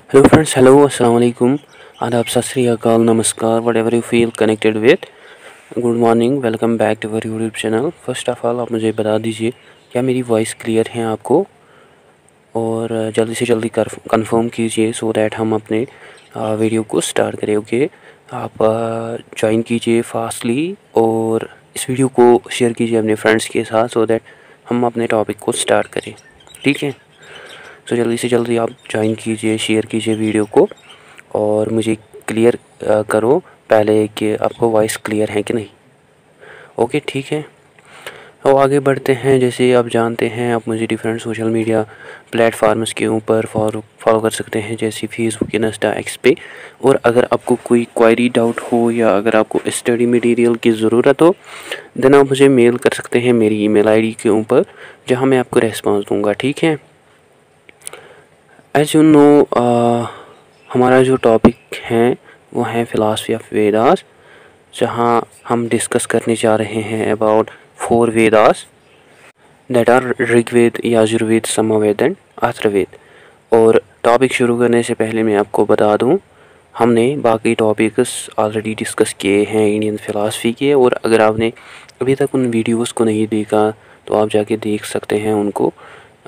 Hello friends, hello, assalamu alaikum, adab, sat sri akal, namaskar, whatever you feel connected with. Good morning, welcome back to our YouTube channel. First of all आप मुझे बता दीजिए क्या मेरी voice clear है आपको, और जल्दी से जल्दी कंफर्म कीजिए सो दैट हम अपने वीडियो को स्टार्ट करें। ओके, आप ज्वाइन कीजिए फास्टली और इस वीडियो को शेयर कीजिए अपने फ्रेंड्स के साथ सो दैट हम अपने टॉपिक को स्टार्ट करें। ठीक है, तो जल्दी से जल्दी आप ज्वाइन कीजिए, शेयर कीजिए वीडियो को और मुझे क्लियर करो पहले कि आपको वॉइस क्लियर है कि नहीं। ओके ठीक है, तो आगे बढ़ते हैं। जैसे आप जानते हैं, आप मुझे डिफरेंट सोशल मीडिया प्लेटफार्म्स के ऊपर फॉलो कर सकते हैं, जैसे फेसबुक, इंस्टा, एक्स पे। और अगर आपको कोई क्वेरी, डाउट हो या अगर आपको स्टडी मटेरियल की ज़रूरत हो देन आप मुझे मेल कर सकते हैं मेरी ईमेल आईडी के ऊपर, जहां मैं आपको रेस्पॉन्स दूंगा। ठीक है, एज यू नो हमारा जो टॉपिक है वो है फ़िलासफ़ी ऑफ वेदास, जहाँ हम डिस्कस करने जा रहे हैं about 4 Vedas that are Rigveda, Yajurveda, Samaveda and Atharvaveda. और टॉपिक शुरू करने से पहले मैं आपको बता दूं, हमने बाकी टॉपिक्स ऑलरेडी डिस्कस किए हैं इंडियन फ़िलासफ़ी के, और अगर आपने अभी तक उन वीडियोस को नहीं देखा तो आप जाके देख सकते हैं उनको।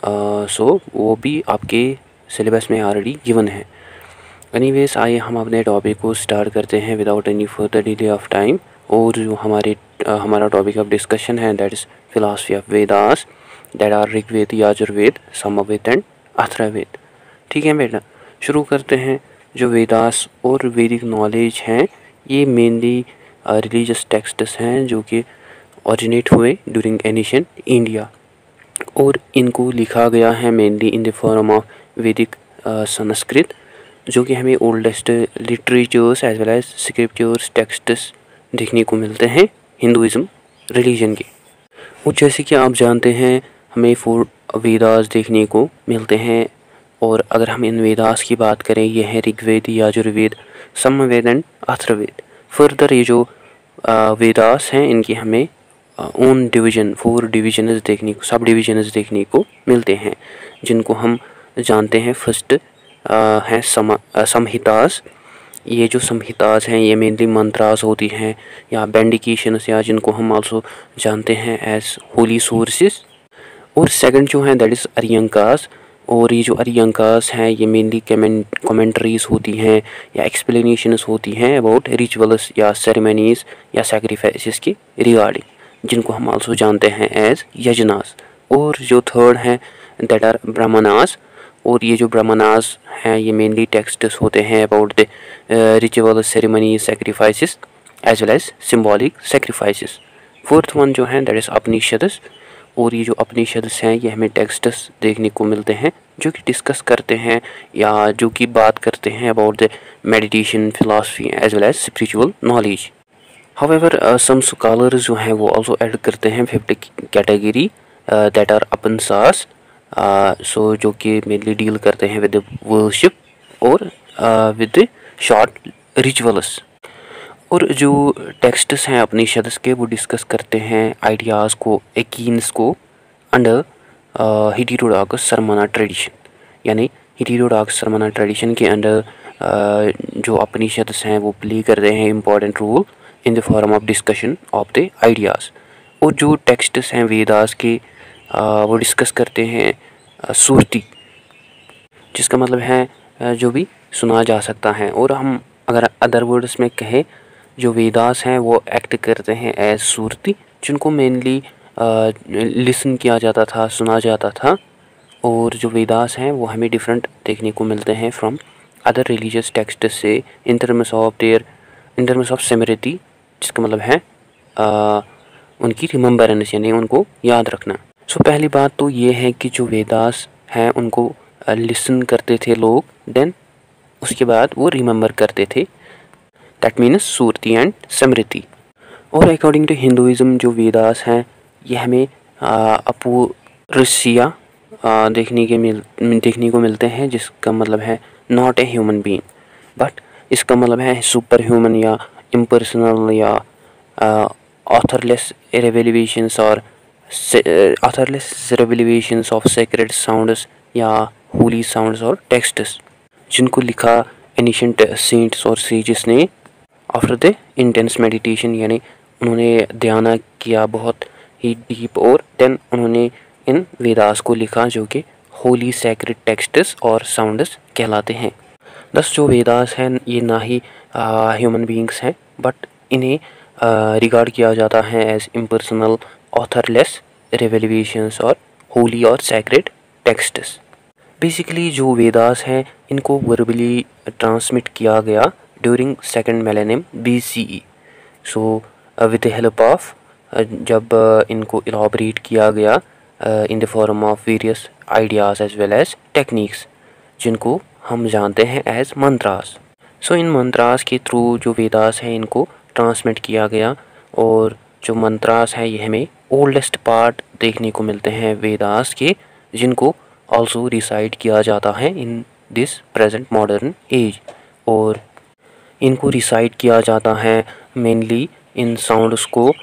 सो वो भी आपके सिलेबस में ऑलरेडी गिवन है। एनीवेज, आइए हम अपने टॉपिक को स्टार्ट करते हैं without any further delay of time. और जो हमारा टॉपिक ऑफ डिस्कशन है that is philosophy of Vedas that are Rigveda, Yajurveda, Samaveda and Atharvaveda. ठीक है बेटा, शुरू करते हैं। जो वेदास और वैदिक नॉलेज हैं ये मेनली रिलीजियस टेक्स्ट्स हैं जो कि ओरिजिनेट हुए ड्यूरिंग एनिशिएंट इंडिया, और इनको लिखा गया है mainly in the form of Vedic Sanskrit, जो कि हमें oldest literatures as well as scriptures, texts देखने को मिलते हैं हिंदुइज्म रिलीजन के। और जैसे कि आप जानते हैं हमें 4 वेदास देखने को मिलते हैं, और अगर हम इन वेदास की बात करें ये है ऋग्वेद, यजुर्वेद, सामवेद एंड अथर्ववेद। फर्दर ये जो वेदास हैं इनकी हमें ओन डिवीज़न 4 डिविजन्स देखने को, सब डिविजन्स देखने को मिलते हैं, जिनको हम जानते हैं। फर्स्ट हैं संहितास। ये जो संहितास हैं ये मेनली मंत्रास होती हैं या बेंडिकेशंस, या जिनको हम आल्सो जानते हैं एज होली सोर्सेस। और सेकंड जो है दैट इज़ अरियंकास, और ये जो अरियंकास हैं ये मेनली कमेंट्रीज होती हैं या एक्सप्लेनेशंस होती हैं अबाउट रिचुअल्स या सेरेमनीज या सैक्रिफाइसेस की रिगार्डिंग, जिनको हम आल्सो जानते हैं एज यजनास। और जो थर्ड हैं दैट आर ब्राह्मणास, और ये जो ब्राह्मणास हैं ये मेनली टेक्स्ट्स होते हैं about the ritual, ceremony, sacrifices as well as symbolic sacrifices. Fourth one जो है दैट इज़ उपनिषदस, और ये जो उपनिषदस हैं ये हमें टेक्स्ट्स देखने को मिलते हैं जो कि डिस्कस करते हैं या जो कि बात करते हैं about the meditation, philosophy as well as spiritual knowledge. However some scholars जो हैं वो आल्सो ऐड करते हैं 5th category that are Upasanas, so जो कि मेनली डील करते हैं विद वर्शिप और विद शॉर्ट रिचुअल्स। और जो टेक्स्ट्स हैं उपनिषद्स के वो डिस्कस करते हैं आइडियाज़ को, एकीन्स को अंडर हेटेरोडॉक्स सरमना ट्रेडिशन, यानी हेटेरोडॉक्स सरमना ट्रेडिशन के अंडर जो उपनिषद्स हैं वो प्ले करते हैं important role in the form of discussion of the ideas. और जो टेक्स्ट्स हैं वेदास के वो डिस्कस करते हैं सुरति, जिसका मतलब है जो भी सुना जा सकता है। और हम अगर अदर वर्ड्स में कहें, जो वेदास हैं वो एक्ट करते हैं एज सुरति, जिनको मेनली लिसन किया जाता था, सुना जाता था। और जो वेदास हैं वो हमें डिफरेंट देखने को मिलते हैं फ्रॉम अदर रिलीजियस टेक्स्ट से इन टर्म्स ऑफ स्मृति, जिसका मतलब है उनकी रिमेम्बरेंस, यानी उनको याद रखना। सो पहली बात तो ये है कि जो वेदास हैं उनको लिसन करते थे लोग, देन उसके बाद वो रिमेंबर करते थे, दैट मीन्स सुरति एंड स्मृति। और अकॉर्डिंग टू हिंदुइज्म जो वेदास हैं ये हमें अपुरुषिया देखने को मिलते हैं, जिसका मतलब है not a human being, but इसका मतलब है सुपर ह्यूमन या इम्पर्सनल या ऑथरलेस रेवेलेशंस और ऑथरलेस रेवेलेशंस ऑफ सेक्रेड साउंड्स या होली साउंड्स और टेक्स्ट्स, जिनको लिखा एनिशेंट सेंट्स और सेजेस ने आफ्टर द इंटेंस मेडिटेशन, यानी उन्होंने ध्यान किया बहुत ही डीप, और देन उन्होंने इन वेदास को लिखा जो कि होली सैक्रेड टेक्स्ट्स और साउंड्स कहलाते हैं। दस जो वेदास हैं ये ना ही ह्यूमन बींग्स हैं, बट इन्हें रिगार्ड किया जाता है एज इम्पर्सनल, ऑथरलेस रेवलेशंस और होली और सैक्रेड टेक्स्ट्स। बेसिकली जो वेदास हैं इनको वर्बली ट्रांसमिट किया गया during second millennium BCE। So with the help of जब इनको इलाबरेट किया गया in the form of various ideas as well as techniques, जिनको हम जानते हैं एज मंत्रास। सो इन मंत्रास के थ्रू जो वेदास हैं इनको ट्रांसमिट किया गया, और जो मंत्रास हैं ये हमें ओल्डेस्ट पार्ट देखने को मिलते हैं वेदास के, जिनको ऑल्सो रिसाइट किया जाता है in this present modern age. और इनको रिसाइट किया जाता है मेनली इन साउंड्स को,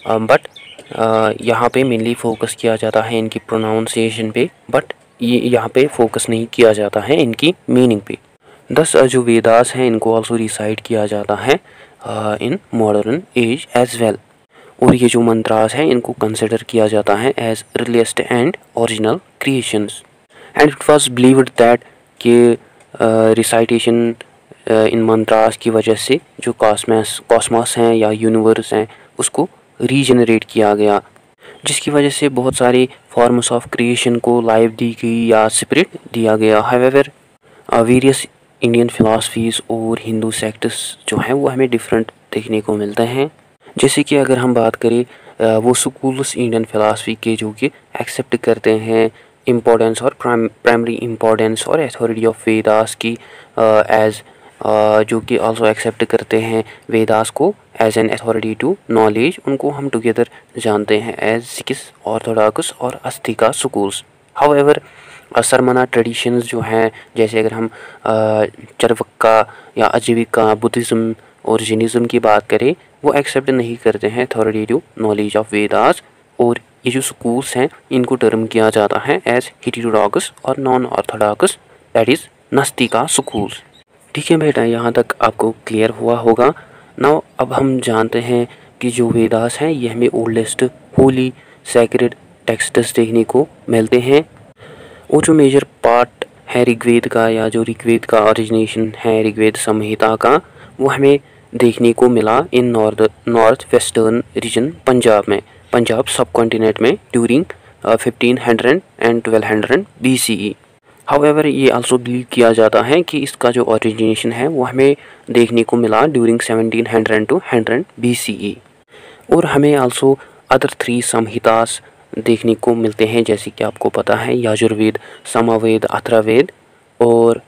बट यहाँ पे मेनली फोकस किया जाता है इनकी प्रोनाउंसिएशन पे, बट ये यहाँ पे फोकस नहीं किया जाता है इनकी मीनिंग पे। दस जो वेदास हैं इनको ऑल्सो रिसाइट किया जाता है in modern age as well. और ये जो मंत्रास हैं इनको कंसिडर किया जाता है as earliest and original creations. And it was believed that कि रिसाइटेशन इन मंत्रास की वजह से जो कॉस्मोस हैं या यूनिवर्स हैं उसको रीजनरेट किया गया, जिसकी वजह से बहुत सारे फॉर्म्स ऑफ क्रिएशन को लाइफ दी गई या स्पिरिट दिया गया। हाउएवर वेरियस इंडियन फिलॉसफीज़ और हिंदू सेक्ट्स जो हैं वो हमें डिफरेंट देखने को मिलते हैं। जैसे कि अगर हम बात करें वो स्कूल्स इंडियन फिलॉसफी के जो कि एक्सेप्ट करते हैं इम्पोर्टेंस और प्राइमरी इम्पोर्टेंस और अथॉरिटी ऑफ वेदास की एज, जो कि आल्सो एक्सेप्ट करते हैं वेदास को as an authority to knowledge, उनको हम टुगेदर जानते हैं एज सिक्स ऑर्थोडॉक्स और astika schools. However Sramana traditions जो हैं, जैसे अगर हम चरवक्का या अजीविका, बुद्धिज़्म और जैनिज़्म की बात करें, वो एक्सेप्ट नहीं करते हैं authority to knowledge of Vedas. और ये जो स्कूल्स हैं इनको टर्म किया जाता है एज हेटेरोडॉक्स और non orthodox, that is nastika schools. ठीक है बेटा, यहाँ तक आपको क्लियर हुआ होगा। नाउ अब हम जानते हैं कि जो वेदास हैं ये हमें ओल्डेस्ट होली सैक्रेड टेक्स्ट्स देखने को मिलते हैं। वो जो मेजर पार्ट है ऋग्वेद का, या जो ऋग्वेद का ओरिजिनेशन है ऋग्वेद संहिता का, वो हमें देखने को मिला इन नॉर्थ वेस्टर्न रीजन पंजाब में, पंजाब सब कॉन्टिनेंट में ड्यूरिंग 1500 एंड 1200 BCE। हाउएवर ये आल्सो बिलीव किया जाता है कि इसका जो ओरिजिनेशन है वो हमें देखने को मिला ड्यूरिंग 1700 to 100 BCE। और हमें आल्सो अदर 3 संहितास देखने को मिलते हैं, जैसे कि आपको पता है यजुर्वेद, सामवेद, अथर्ववेद। और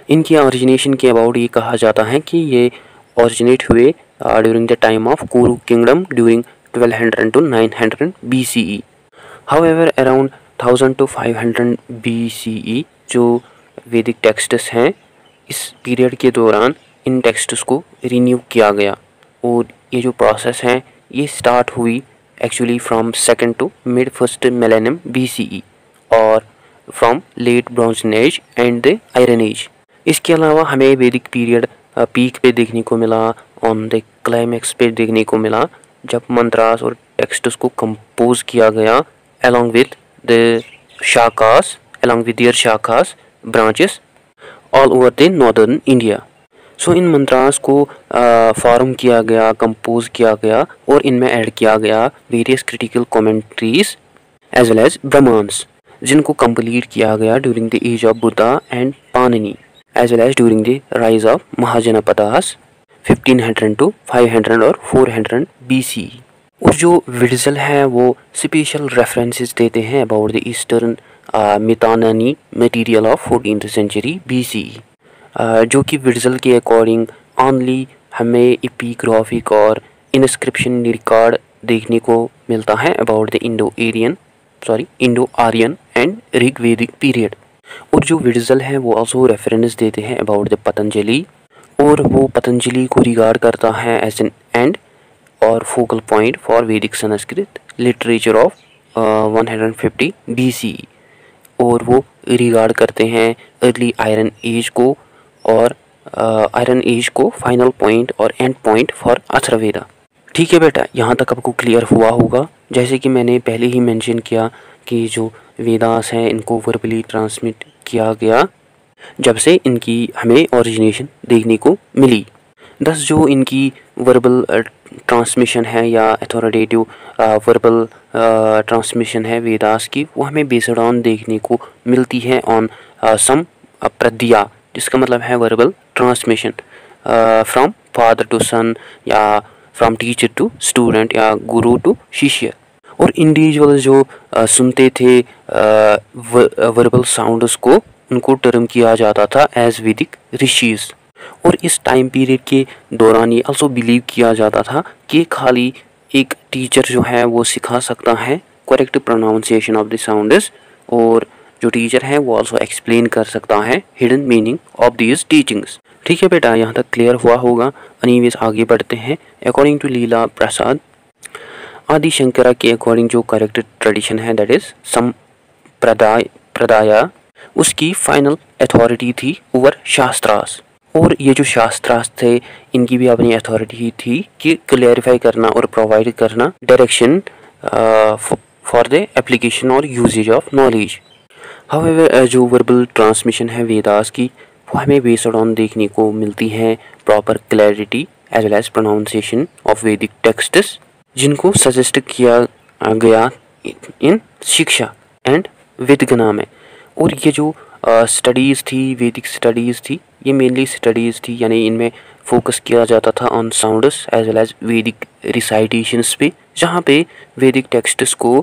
इनकी ओरिजिनेशन के अबाउट ये कहा जाता है कि ये ओरिजिनेट हुए ड्यूरिंग द टाइम ऑफ कुरु kingdom during 1200 to 900 BCE। However around 1000 to 500 BCE जो वैदिक टेक्स्ट्स हैं, इस पीरियड के दौरान इन टेक्स्ट्स को रिन्यू किया गया। और ये जो प्रोसेस है ये स्टार्ट हुई actually from second to mid first millennium BCE और from late bronze age and the iron age. इसके अलावा हमें वैदिक पीरियड पीक पे देखने को मिला, ऑन द क्लाइमैक्स पे देखने को मिला, जब मंत्रास और टेक्स्ट्स को कंपोज किया गया along with their shakas branches all over the northern India। सो इन मंत्रास को फॉर्म किया गया, कंपोज किया गया, और इनमें ऐड किया गया various critical commentaries as well as Brahmanas, जिनको कंप्लीट किया गया during the age of Buddha and Panini as well as during the rise of Mahajanapadas 1500 to 500 और 400 BCE। और जो विड्जल है वो स्पेशल रेफरेंसेस देते हैं about the eastern Mitanni material of 14th century BCE, जो कि विड्जल के अकॉर्डिंग ओनली हमें एपिग्राफिक और इंस्क्रिप्शन रिकॉर्ड देखने को मिलता है about the Indo Aryan and Rigvedic period. और जो विड्जल है वो आल्सो रेफरेंस देते हैं अबाउट द पतंजलि, और वो पतंजलि को रिगार्ड करता है एज एन एंड और फोकल पॉइंट फॉर वैदिक संस्कृत लिटरेचर ऑफ 150 BCE। और वो रिगार्ड करते हैं अर्ली आयरन एज को और आयरन एज को फाइनल पॉइंट और एंड पॉइंट फॉर अथर्ववेदा। ठीक है बेटा, यहाँ तक आपको क्लियर हुआ होगा। जैसे कि मैंने पहले ही मेंशन किया कि जो वेदास हैं इनको वर्बली ट्रांसमिट किया गया जब से इनकी हमें ओरिजिनेशन देखने को मिली। दस जो इनकी वर्बल ट्रांसमिशन है या अथॉरिटेटिव वर्बल ट्रांसमिशन है वेदास की, वो हमें बेस्ड ऑन देखने को मिलती है ऑन सम प्रद्या, जिसका मतलब है verbal transmission from father to son या फ्रॉम टीचर टू स्टूडेंट या गुरु टू शिष्य। और इंडिविजुअल जो सुनते थे वर्बल साउंड्स को, उनको टर्म किया जाता था एज वैदिक ऋषिज। और इस टाइम पीरियड के दौरान ये आल्सो बिलीव किया जाता था कि खाली एक टीचर जो है वो सिखा सकता है correct pronunciation of the sounds, और जो टीचर है वो आल्सो एक्सप्लेन कर सकता है hidden meaning of these teachings. ठीक है बेटा, यहाँ तक क्लियर हुआ होगा। एनीवेज आगे बढ़ते हैं। अकॉर्डिंग टू लीला प्रसाद आदि शंकरा के अकॉर्डिंग जो करेक्ट ट्रेडिशन है दैट इज संप्रदाय, उसकी फाइनल अथॉरिटी थी ओवर शास्त्रास। और ये जो शास्त्रास थे इनकी भी अपनी अथॉरिटी थी कि क्लैरिफाई करना और प्रोवाइड करना डायरेक्शन फॉर द एप्लीकेशन और यूजेज ऑफ नॉलेज। हाउएवर जो वर्बल ट्रांसमिशन है वेदास की, वो हमें बेस्ड ऑन देखने को मिलती है proper clarity as well as pronunciation of Vedic texts, जिनको सजेस्ट किया गया इन शिक्षा एंड विद्गना में। और ये जो स्टडीज़ थी, वैदिक स्टडीज़ थी, ये मेनली स्टडीज़ थी, यानी इनमें फोकस किया जाता था on sounds as well as Vedic recitations पे, जहाँ पे वैदिक टेक्स्ट्स को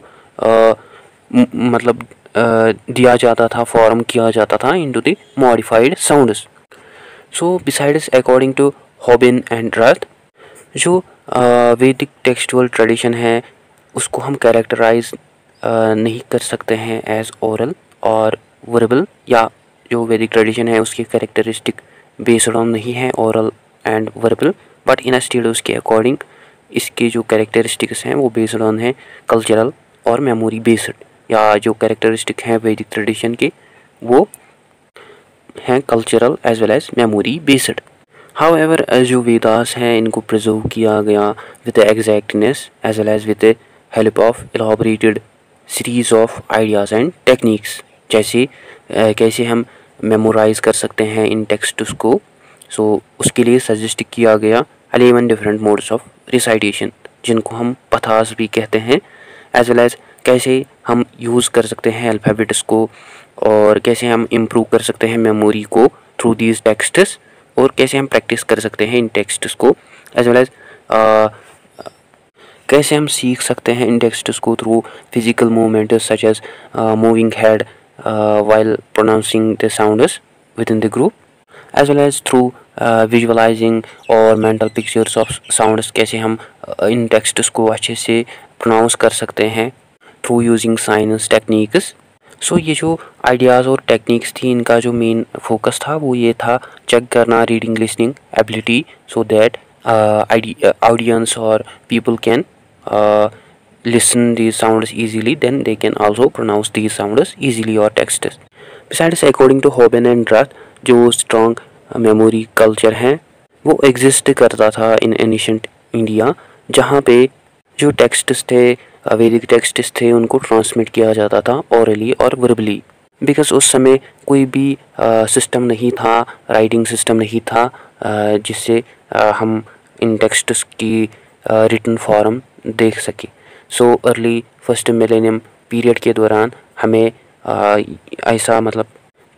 मतलब दिया जाता था, फॉर्म किया जाता था into the modified sounds. So besides according to Houben and Rath, जो वैदिक टेक्सचुअल ट्रेडिशन है उसको हम कैरेक्टराइज नहीं कर सकते हैं एज ओरल और वर्बल, या जो वैदिक ट्रेडिशन है उसकी कैरेक्टरिस्टिक बेस्ड ऑन नहीं है oral and verbal, but instead उसके अकॉर्डिंग इसके जो कैरेक्टरिस्टिक्स हैं वो बेस्ड ऑन है कल्चरल और मेमोरी बेस्ड, या जो कैरेक्टरिस्टिक हैं वैदिक ट्रेडिशन के वो हैं cultural as well as memory based. However जो वेदास हैं इनको प्रिजर्व किया गया with exactness as well as with help of elaborated series of ideas and techniques. जैसे कैसे हम मेमोराइज कर सकते हैं इन टेक्स्ट्स को, सो उसके लिए सजेस्ट किया गया 11 डिफरेंट मोड्स ऑफ रिसाइटेशन, जिनको हम पथास भी कहते हैं, एज वेल एज कैसे हम यूज़ कर सकते हैं अल्फ़ाबेट्स को, और कैसे हम इम्प्रूव कर सकते हैं मेमोरी को थ्रू दीज टेक्स्ट्स, और कैसे हम प्रैक्टिस कर सकते हैं इन टेक्स्ट्स को, एज वेल एज कैसे हम सीख सकते हैं इन टेक्स्ट्स को through physical movements such as moving head while pronouncing the sounds within the group, as well as through visualizing और mental pictures of sounds, कैसे हम इन टेक्स्ट्स को अच्छे से प्रोनाउंस कर सकते हैं through using signs techniques। सो ये जो आइडियाज़ और टेक्निक्स थी इनका जो मेन फोकस था वो ये था चेक करना reading listening ability, so that audience और people can listen these sounds easily, then they can also pronounce these sounds easily or texts. Besides according to Hobben and Rath, जो strong memory culture है वो exist करता था in ancient India, जहाँ पे जो texts थे वैदिक texts थे उनको transmit किया जाता था orally और verbally, because उस समय कोई भी system नहीं था, writing system नहीं था जिससे हम इन texts की written form देख सकें। So early first millennium period के दौरान हमें ऐसा मतलब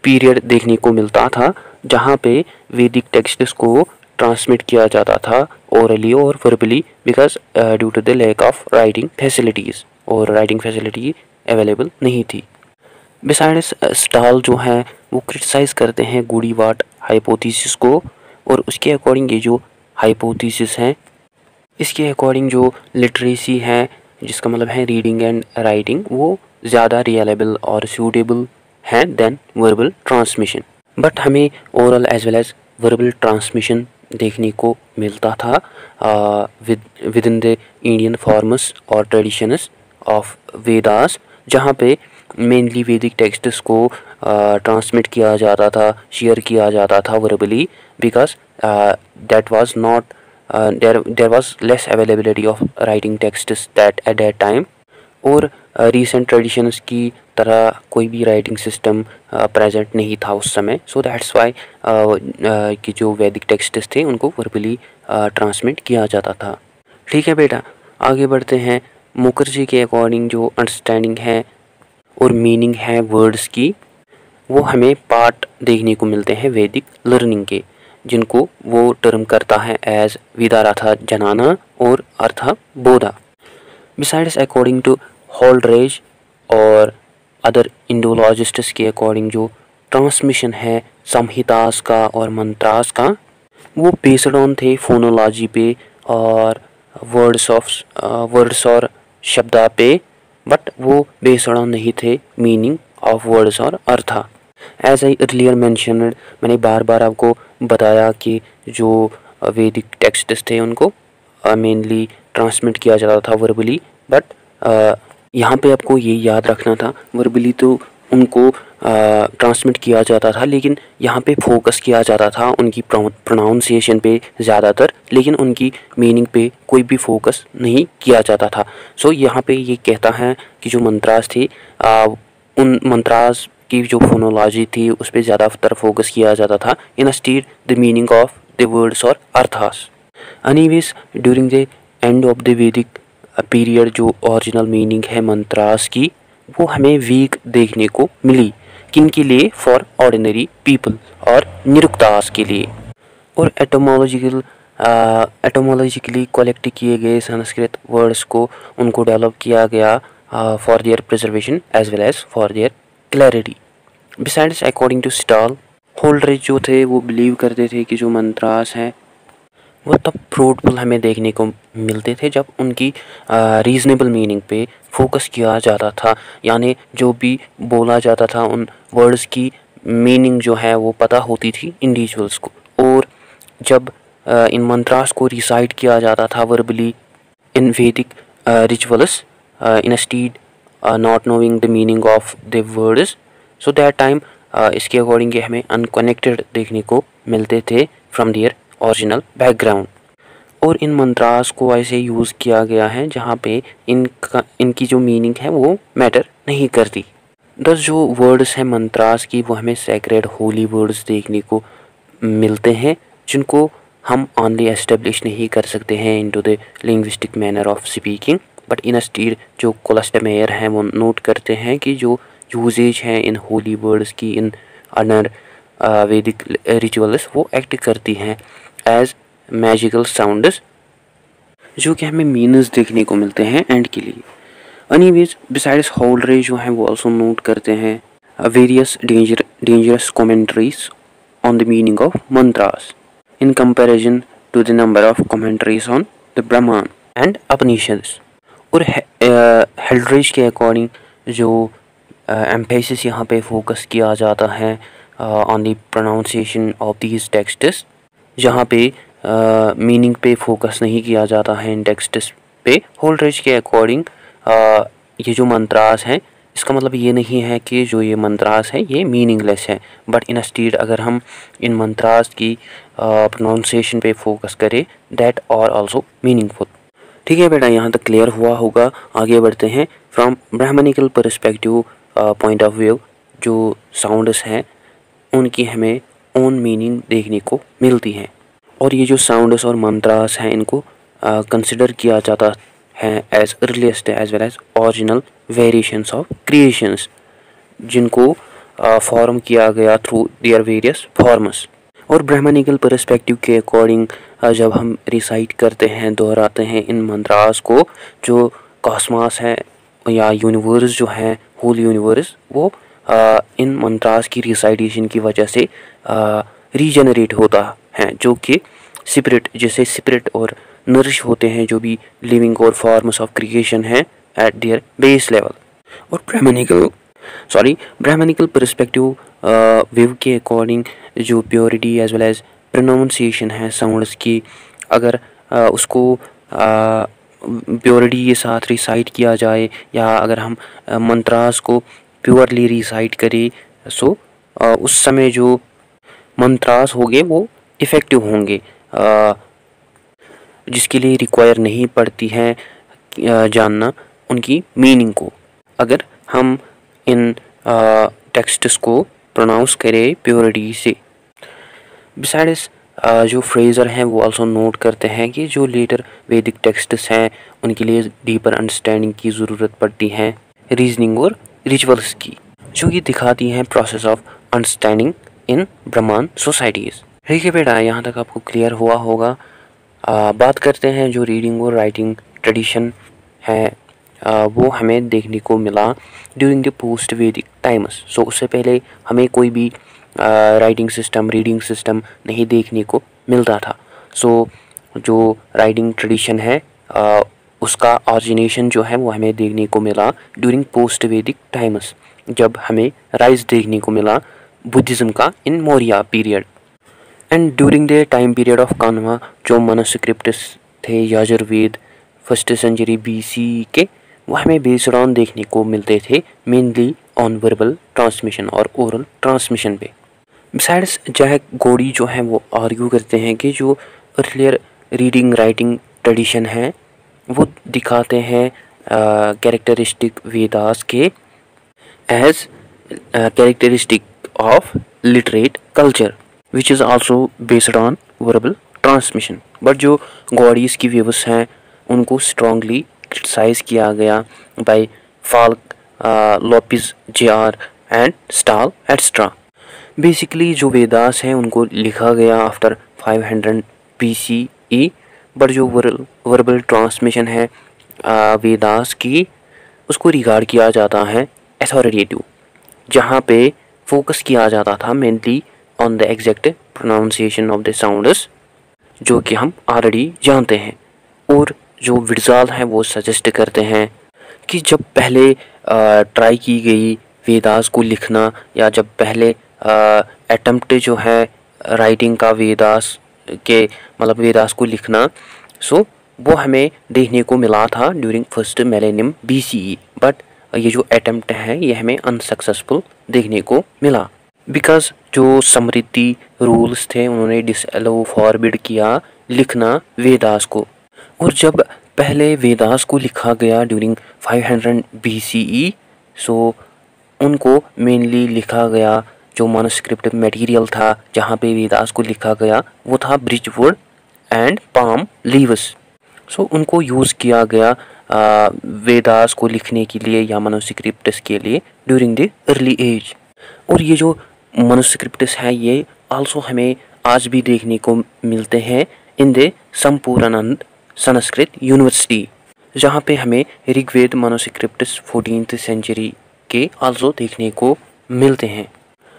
पीरियड देखने को मिलता था जहाँ पे वैदिक टेक्स्ट्स को ट्रांसमिट किया जाता था ओरली और verbally, because due to the lack of writing facilities, और राइटिंग फैसिलिटी अवेलेबल नहीं थी। बिसाइड्स स्टाल जो हैं वो क्रिटिसाइज़ करते हैं गुडीवाट हाइपोथेसिस को, और उसके अकॉर्डिंग ये जो हाइपोथेसिस हैं इसके अकॉर्डिंग जो लिटरेसी है, जिसका मतलब है रीडिंग एंड राइटिंग, वो ज़्यादा रियलेबल और सूटेबल हैं देन वर्बल ट्रांसमिशन। बट हमें oral as well as verbal transmission देखने को मिलता था within the Indian forms और ट्रेडिशंस ऑफ वेदास, जहाँ पे मेनली वैदिक टेक्स्ट्स को ट्रांसमिट किया जाता था, शेयर किया जाता था verbally, because that was not there was less availability of writing texts that at that time. और रीसेंट ट्रेडिशंस की तरह कोई भी राइटिंग सिस्टम प्रेजेंट नहीं था उस समय। सो दैट्स वाई कि जो वैदिक टेक्स्ट्स थे उनको वर्बली ट्रांसमिट किया जाता था। ठीक है बेटा, आगे बढ़ते हैं। मुखर्जी के अकॉर्डिंग जो अंडरस्टैंडिंग है और मीनिंग है वर्ड्स की, वो हमें पार्ट देखने को मिलते हैं वैदिक लर्निंग के, जिनको वो टर्म करता है एज विदारथा जनाना और अर्थ बोधा। बिसाइड्स अकॉर्डिंग टू होल्डरेज और अदर इंडोलॉजिस्ट्स के अकॉर्डिंग जो ट्रांसमिशन है संहितास का और मंत्रास का, वो बेस्ड ऑन थे फोनोलॉजी पे और वर्ड्स और शब्दा पे, बट वो बेस्ड ऑन नहीं थे मीनिंग ऑफ वर्ड्स और अर्थ। एज आई अर्लियर मैंशनड, मैंने बार बार आपको बताया कि जो वैदिक टेक्स्ट्स थे उनको मेनली ट्रांसमिट किया जाता था वर्बली, बट यहाँ पे आपको ये याद रखना था वर्बली तो उनको ट्रांसमिट किया जाता था, लेकिन यहाँ पे फोकस किया जाता था उनकी प्रोनाउंसिएशन पे ज़्यादातर, लेकिन उनकी मीनिंग पे कोई भी फोकस नहीं किया जाता था। सो यहाँ पे ये कहता है कि जो मंत्रास थे उन मंत्रास की जो फोनोलॉजी थी उस पर ज़्यादातर फोकस किया जाता था instead the meaning of the words और arthas. Anyways during the end of the वैदिक पीरियड जो ओरिजिनल मीनिंग है मंत्रास की, वो हमें वीक देखने को मिली। किन के लिए? फॉर ऑर्डिनरी पीपल और निरुक्तास के लिए। और एटोमोलॉजिकली कलेक्ट किए गए संस्कृत वर्ड्स को उनको डेवलप किया गया for their preservation as well as for their clarity. Besides according to Staal, Holdrege जो थे वो बिलीव करते थे कि जो मंत्रास हैं वो तब फ्रूटफुल हमें देखने को मिलते थे जब उनकी रीज़नेबल मीनिंग पे फोकस किया जाता था, यानी जो भी बोला जाता था उन वर्ड्स की मीनिंग जो है वो पता होती थी इंडिविजुअल्स को। और जब इन मंत्रास को रिसाइट किया जाता था वर्बली इन वैदिक rituals instead not knowing the meaning of the words, so that time इसके अकॉर्डिंग हमें अनकनेक्टेड देखने को मिलते थे फ्रॉम देयर ओरिजिनल बैकग्राउंड। और इन मंत्रास को ऐसे यूज़ किया गया है जहाँ पे इनकी जो मीनिंग है वो मैटर नहीं करती। दस जो वर्ड्स हैं मंत्रास की वो हमें सैक्रेड होली वर्ड्स देखने को मिलते हैं, जिनको हम ऑनली एस्टेब्लिश नहीं कर सकते हैं into the linguistic manner of speaking, but instead जो कोलस्टमेयर हैं वो नोट करते हैं कि जो यूजेज है इन होली वर्ड्स की इन अंडर वैदिक रिचुअल्स वो एक्ट करती हैं एज मैजिकल साउंड्स, जो कि हमें मीनिंग्स देखने को मिलते हैं एंड के लिए। एनीवेज बिसाइड्स होल्डरेज जो हैं वो ऑल्सो नोट करते हैं various dangerous commentaries on the meaning of mantras in comparison to the number of commentaries on the Brahmana and Upanishads. और होल्डरेज के अकॉर्डिंग जो एम्फेसिस यहाँ पे फोकस किया जाता है on the pronunciation of these texts, जहाँ पे मीनिंग पे फोकस नहीं किया जाता है इन टेक्स्ट्स पे। होल्डरेज के अकॉर्डिंग ये जो मंत्रास हैं इसका मतलब ये नहीं है कि जो ये मंत्रास है ये मीनिंगलेस है, बट इंस्टीड अगर हम इन मंत्रास की प्रोनाउंसिएशन पे फोकस करें दैट आर आल्सो मीनिंगफुल। ठीक है बेटा, यहाँ तक क्लियर हुआ होगा। आगे बढ़ते हैं। From Brahmanical perspective point of view जो साउंड्स हैं उनकी हमें ओन मीनिंग देखने को मिलती हैं, और ये जो साउंड्स और मंत्रास हैं इनको कंसिडर किया जाता है as earliest as well as original variations of creations, जिनको फॉर्म किया गया थ्रू देयर वेरियस फॉर्म्स। और ब्राह्मणिकल पर्सपेक्टिव के अकॉर्डिंग जब हम रिसाइट करते हैं, दोहराते हैं इन मंत्रास को, जो कॉस्मॉस है या यूनिवर्स जो है होल यूनिवर्स, वो इन मंत्रास की रिसाइटेशन की वजह से रीजनरेट होता है, जो कि स्पिरिट, जैसे स्पिरिट और नरिश होते हैं जो भी लिविंग और फॉर्म्स ऑफ क्रिएशन है एट देयर बेस लेवल। और ब्राह्मणिकल पर्सपेक्टिव व्यू के अकॉर्डिंग जो purity as well as pronunciation है साउंड्स की, अगर उसको प्योरिटी के साथ रिसाइट किया जाए या अगर हम मंत्रास को प्योरली रिसाइट करे, सो उस समय जो मंत्रास होंगे वो इफ़ेक्टिव होंगे, जिसके लिए रिक्वायर नहीं पड़ती है जानना उनकी मीनिंग को, अगर हम इन टेक्स्ट्स को प्रोनाउंस करें प्योरिटी से। बिसाइड्स जो फ्रेजर हैं वो आल्सो नोट करते हैं कि जो लेटर वैदिक टेक्स्ट्स हैं उनके लिए डीपर अंडरस्टैंडिंग की ज़रूरत पड़ती है, रीजनिंग और रिचुअल्स की, जो ये दिखाती हैं प्रोसेस ऑफ अंडरस्टैंडिंग इन ब्राह्मण सोसाइटीज़। ठीक है बेटा, यहाँ तक आपको क्लियर हुआ होगा। बात करते हैं जो रीडिंग और राइटिंग ट्रेडिशन है, वो हमें देखने को मिला ड्यूरिंग द पोस्ट वैदिक टाइम्स। सो उससे पहले हमें कोई भी राइटिंग सिस्टम, रीडिंग सिस्टम नहीं देखने को मिलता था। सो जो राइटिंग ट्रेडिशन है उसका ऑरिजिनेशन जो है वो हमें देखने को मिला ड्यूरिंग पोस्ट वैदिक टाइम्स, जब हमें राइज देखने को मिला बुद्धिज़्म का in Maurya period. And during the time period of Kanva जो मैन्युस्क्रिप्ट्स थे यजुर्वेद 1st सेंचुरी BC के, वो हमें बेस्ड ऑन देखने को मिलते थे मेनली ऑन वर्बल ट्रांसमिशन और ओरल ट्रांसमिशन पे। बिसाइड्स जैक गोडी जो है वो आर्ग्यू करते हैं कि जो अर्लियर रीडिंग राइटिंग ट्रेडिशन है वो दिखाते हैं कैरेक्टरिस्टिक वेदास के as characteristic of literate culture which is also based on verbal transmission. But जो गॉडीज की व्यूज हैं उनको स्ट्रांगली क्रिटिसाइज किया गया by Falk, Lopez JR and Staal etcetera. Basically जो वेदास हैं उनको लिखा गया आफ्टर 500 BCE, बट जो वर्बल ट्रांसमिशन है वेदास की उसको रिगार्ड किया जाता है अथॉरिटेटिव, जहाँ पे फोकस किया जाता था mainly on the exact pronunciation of the sounds, जो कि हम ऑलरेडी जानते हैं। और जो विड्जाल हैं वो सजेस्ट करते हैं कि जब पहले ट्राई की गई वेदास को लिखना, या जब पहले अटेम्प्ट जो है राइटिंग का वेदास के मतलब वेदास को लिखना, सो वो हमें देखने को मिला था during 1st millennium BCE, but ये जो अटेम्प्ट है ये हमें अनसक्सेसफुल देखने को मिला, बिकॉज जो समृद्धि रूल्स थे उन्होंने डिसअलाउ फॉरबिड किया लिखना वेदास को। और जब पहले वेदास को लिखा गया ड्यूरिंग 500 BCE, सो उनको मेनली लिखा गया जो मैन्युस्क्रिप्ट मटेरियल था जहाँ पे वेदास को लिखा गया वो था ब्रिजवुड एंड पाम लीव्स। सो उनको यूज़ किया गया वेदास को लिखने के लिए या मैन्युस्क्रिप्ट्स के लिए ड्यूरिंग द अर्ली एज। और ये जो मैन्युस्क्रिप्ट्स हैं ये आल्सो हमें आज भी देखने को मिलते हैं in the Sampurnanand Sanskrit university, जहाँ पे हमें ऋग्वेद मैन्युस्क्रिप्ट्स 14th सेंचुरी के आल्सो देखने को मिलते हैं।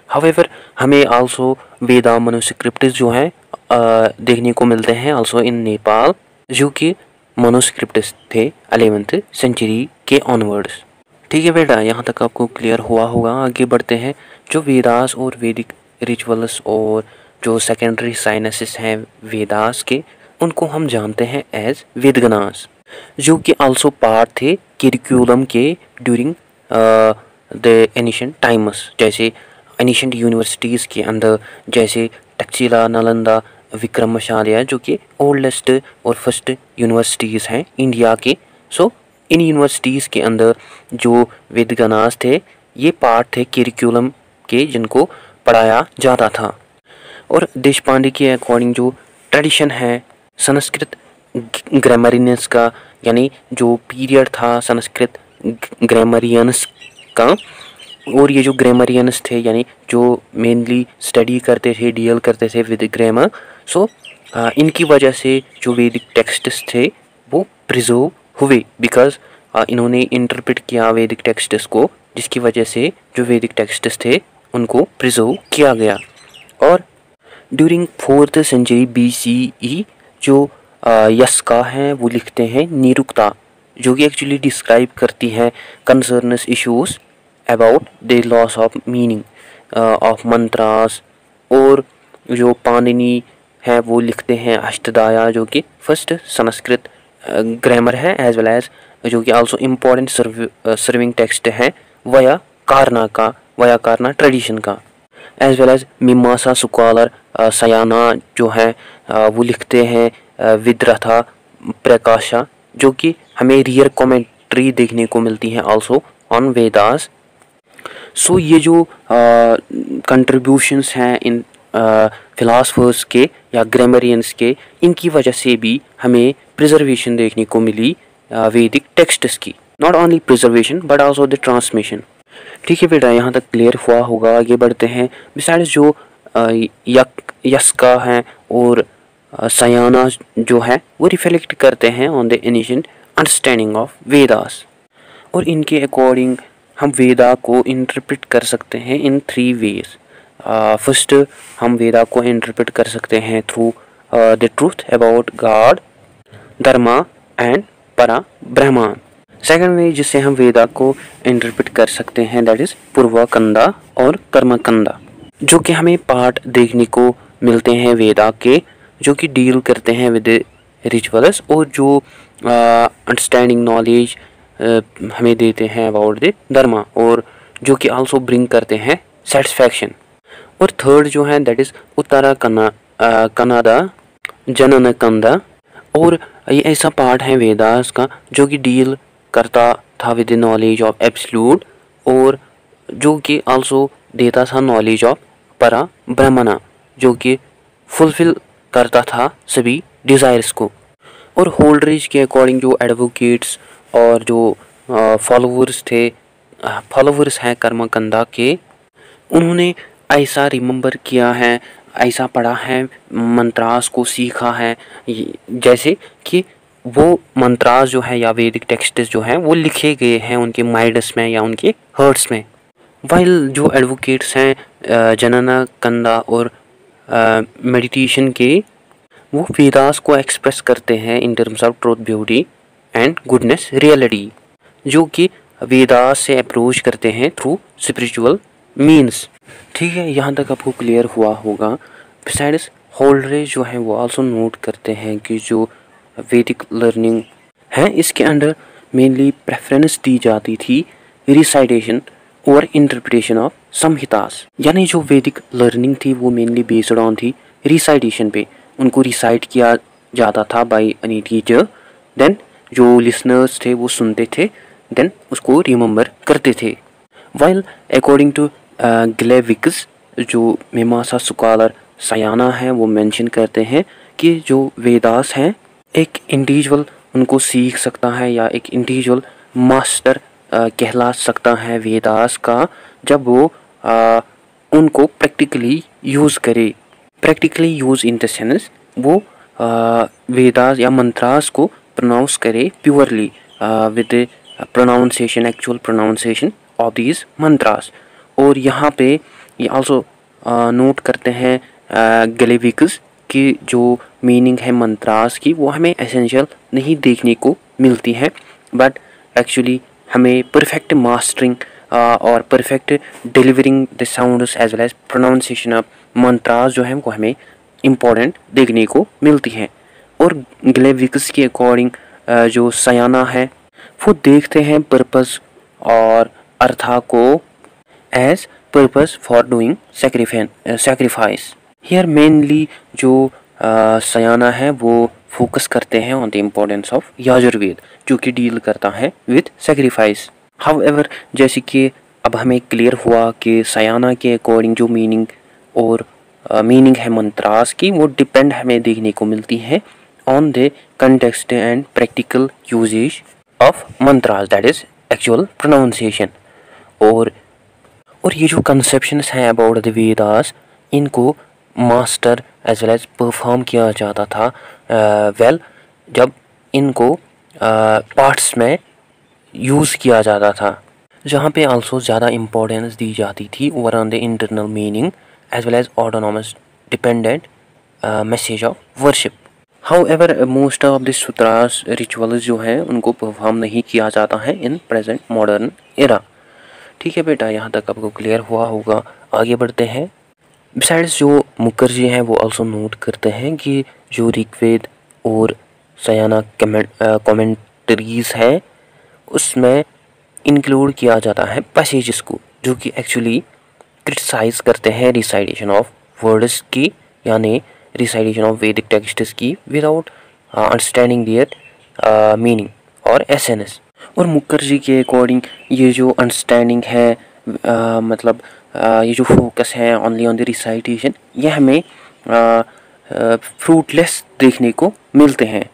हावेवर हमें आल्सो वेदा मैन्युस्क्रिप्ट्स जो हैं देखने को मिलते हैं आल्सो इन नेपाल, जो कि मैन्युस्क्रिप्ट्स थे 11th सेंचुरी के ऑनवर्ड्स। ठीक है बेटा, यहाँ तक आपको क्लियर हुआ होगा। आगे बढ़ते हैं। जो वेदास और वैदिक रिचुअल्स और जो सेकेंडरी साइंसेस हैं वेदास के, उनको हम जानते हैं एज वेदगनास, जो कि आल्सो पार्ट थे करिकुलम के ड्यूरिंग द एनिशिएंट टाइम्स, जैसे एनिशिएंट यूनिवर्सिटीज़ के अंदर जैसे तक्षशिला, नालंदा, विक्रमशाला, जो कि ओल्डेस्ट और फर्स्ट यूनिवर्सिटीज़ हैं इंडिया के। सो इन यूनिवर्सिटीज़ के अंदर जो वेदगनास थे ये पार्ट थे करिकुलम के जिनको पढ़ाया जाता था। और देशपांडे के अकॉर्डिंग जो ट्रेडिशन है संस्कृत ग्रामरियंस का, यानी जो पीरियड था संस्कृत ग्रामरियंस का, और ये जो ग्रामरियंस थे यानी जो मेनली स्टडी करते थे, डील करते थे विद ग्रामर, सो इनकी वजह से जो वैदिक टेक्स्ट्स थे वो प्रिजर्व हुए, बिकॉज इन्होंने इंटरप्रेट किया वैदिक टेक्स्ट्स को, जिसकी वजह से जो वैदिक टेक्स्ट्स थे उनको प्रिजर्व किया गया। और ड्यूरिंग 4th सेंचुरी BCE जो यस्का हैं वो लिखते हैं निरुक्ता, जो कि एक्चुअली डिस्क्राइब करती हैं concerns issues about the loss of meaning of mantras. और जो पाणिनि हैं वो लिखते हैं अष्टदाया, जो कि फर्स्ट संस्कृत ग्रामर है, एज वेल एज जो कि आल्सो इम्पोर्टेंट सर्विंग टेक्स्ट है वया कारना का, वैयाकरणा ट्रेडिशन का। एज वेल एज मीमांसा स्कॉलर सयाना जो है वो लिखते हैं विद्रथा प्रकाशा, जो कि हमें रियर कमेंट्री देखने को मिलती है आल्सो ऑन वेदास। सो ये जो कंट्रीब्यूशंस हैं इन फिलासफर्स के या ग्रामरियंस के, इनकी वजह से भी हमें प्रिजर्वेशन देखने को मिली वैदिक टेक्स्ट्स की। Not only preservation but also the transmission. ठीक है बेटा, यहाँ तक क्लियर हुआ होगा। आगे बढ़ते हैं। बिसाइड्स जो यस्का हैं और सयाना जो है वो रिफ्लेक्ट करते हैं on the ancient understanding of Vedas, और इनके अकॉर्डिंग हम वेदा को इंटरप्रेट कर सकते हैं इन 3 वेज। फर्स्ट, हम वेदा को इंटरप्रेट कर सकते हैं through the truth about God, Dharma and परा ब्रह्मा। सेकंड वे जिससे हम वेदा को इंटरप्रेट कर सकते हैं दैट इज पूर्वकंदा और कर्मकंदा, जो कि हमें पार्ट देखने को मिलते हैं वेदा के, जो कि डील करते हैं विद रिचुअल्स और जो अंडरस्टैंडिंग नॉलेज हमें देते हैं अबाउट द धर्मा, और जो कि आल्सो ब्रिंग करते हैं सेटिस्फैक्शन। और थर्ड जो है दैट इज उत्तरा कन्नदा जनन कंदा, और ये ऐसा पार्ट है वेदास का जो कि डील करता था with the knowledge of absolute, और जो कि आल्सो देता था नॉलेज ऑफ परा ब्रह्मना, जो कि फुलफिल करता था सभी डिज़ायर्स को। और होल्डरेज के अकॉर्डिंग जो एडवोकेट्स और जो फॉलोवर्स हैं कर्मकंदा के, उन्होंने ऐसा रिमेंबर किया है, ऐसा पढ़ा है, मंत्रास को सीखा है, जैसे कि वो मंत्रास जो है या वैदिक टेक्स्ट्स जो हैं वो लिखे गए हैं उनके माइंड्स में या उनके हर्ट्स में। वाइल जो एडवोकेट्स हैं जनना कंदा और मेडिटेशन के, वो वेदास को एक्सप्रेस करते हैं इन terms of truth, beauty and goodness, reality, जो कि वेदास से अप्रोच करते हैं थ्रू स्पिरिचुअल मीन्स। ठीक है, यहाँ तक आपको क्लियर हुआ होगा। बिसाइड्स होल्डरेज जो है वो आल्सो नोट करते हैं कि जो वैदिक लर्निंग है इसके अंडर मेनली प्रेफरेंस दी जाती थी रिसाइटेशन और इंटरप्रिटेशन ऑफ संहितास, यानी जो वैदिक लर्निंग थी वो मेनली बेस्ड ऑन थी रिसाइटेशन पे। उनको रिसाइट किया जाता था बाय एनी टीचर, देन जो लिसनर्स थे वो सुनते थे, देन उसको रिमेंबर करते थे। वाइल अकॉर्डिंग टू ग्लेविक्स, जो मीमांसा स्कॉलर सयाना है, वो मेंशन करते हैं कि जो वेदास हैं एक इंडिविजुअल उनको सीख सकता है या एक इंडिविजुअल मास्टर कहला सकता है वेदास का, जब वो उनको प्रैक्टिकली यूज़ करे। Practically use in the sense वो वेदास या मंत्रास को प्रोनाउंस करे purely with pronunciation, actual pronunciation of these mantras. और यहाँ पे ये आल्सो नोट करते हैं ग्लेविक्स की जो मीनिंग है मंत्रास की वो हमें एसेंशियल नहीं देखने को मिलती है, बट एक्चुअली हमें परफेक्ट मास्टरिंग और perfect delivering the sounds as well as pronunciation of mantras जो है वो हमें इम्पोर्टेंट देखने को मिलती है। और ग्लेविक्स के अकॉर्डिंग जो सयाना है वो देखते हैं पर्पस और अर्था को as purpose for doing sacrifice. Here mainly जो सयाना है वो फोकस करते हैं on the importance of Yajurveda, जो कि डील करता है विद सेक्रीफाइस। हाउएवर, जैसे कि अब हमें क्लियर हुआ कि सयाना के अकॉर्डिंग जो मीनिंग और मीनिंग है मंत्रास की वो डिपेंड हमें देखने को मिलती है on the context and practical usages of mantras, that is actual pronunciation. और ये जो कंसेप्शंस हैं अबाउट द वेदास, इनको master as well as perform किया जाता था जब इनको पार्ट्स में यूज़ किया जाता था, जहाँ पे आल्सो ज़्यादा इम्पोर्टेंस दी जाती थी over on the internal meaning as well as autonomous dependent message of worship. However, most of the sutras rituals जो हैं उनको परफॉर्म नहीं किया जाता है इन प्रेजेंट मॉडर्न एरा। ठीक है बेटा, यहाँ तक आपको क्लियर हुआ होगा। आगे बढ़ते हैं। बिसाइड्स जो मुखर्जी हैं वो आल्सो नोट करते हैं कि जो ऋग्वेद और सयाना कमेंट्रीज हैं उसमें इंक्लूड किया जाता है पैसेजेस को, जो कि एक्चुअली क्रिटिसाइज करते हैं रिसाइटेशन ऑफ वर्ड्स की, यानी रिसाइटेशन ऑफ वैदिक टेक्स्ट्स की विदाउट अंडरस्टैंडिंग देयर मीनिंग और एसेंस। और मुखर्जी के अकॉर्डिंग ये जो अंडरस्टैंडिंग है मतलब ये जो फोकस है ओनली ऑन द रिसाइटेशन, ये हमें फ्रूटलेस देखने को मिलते हैं,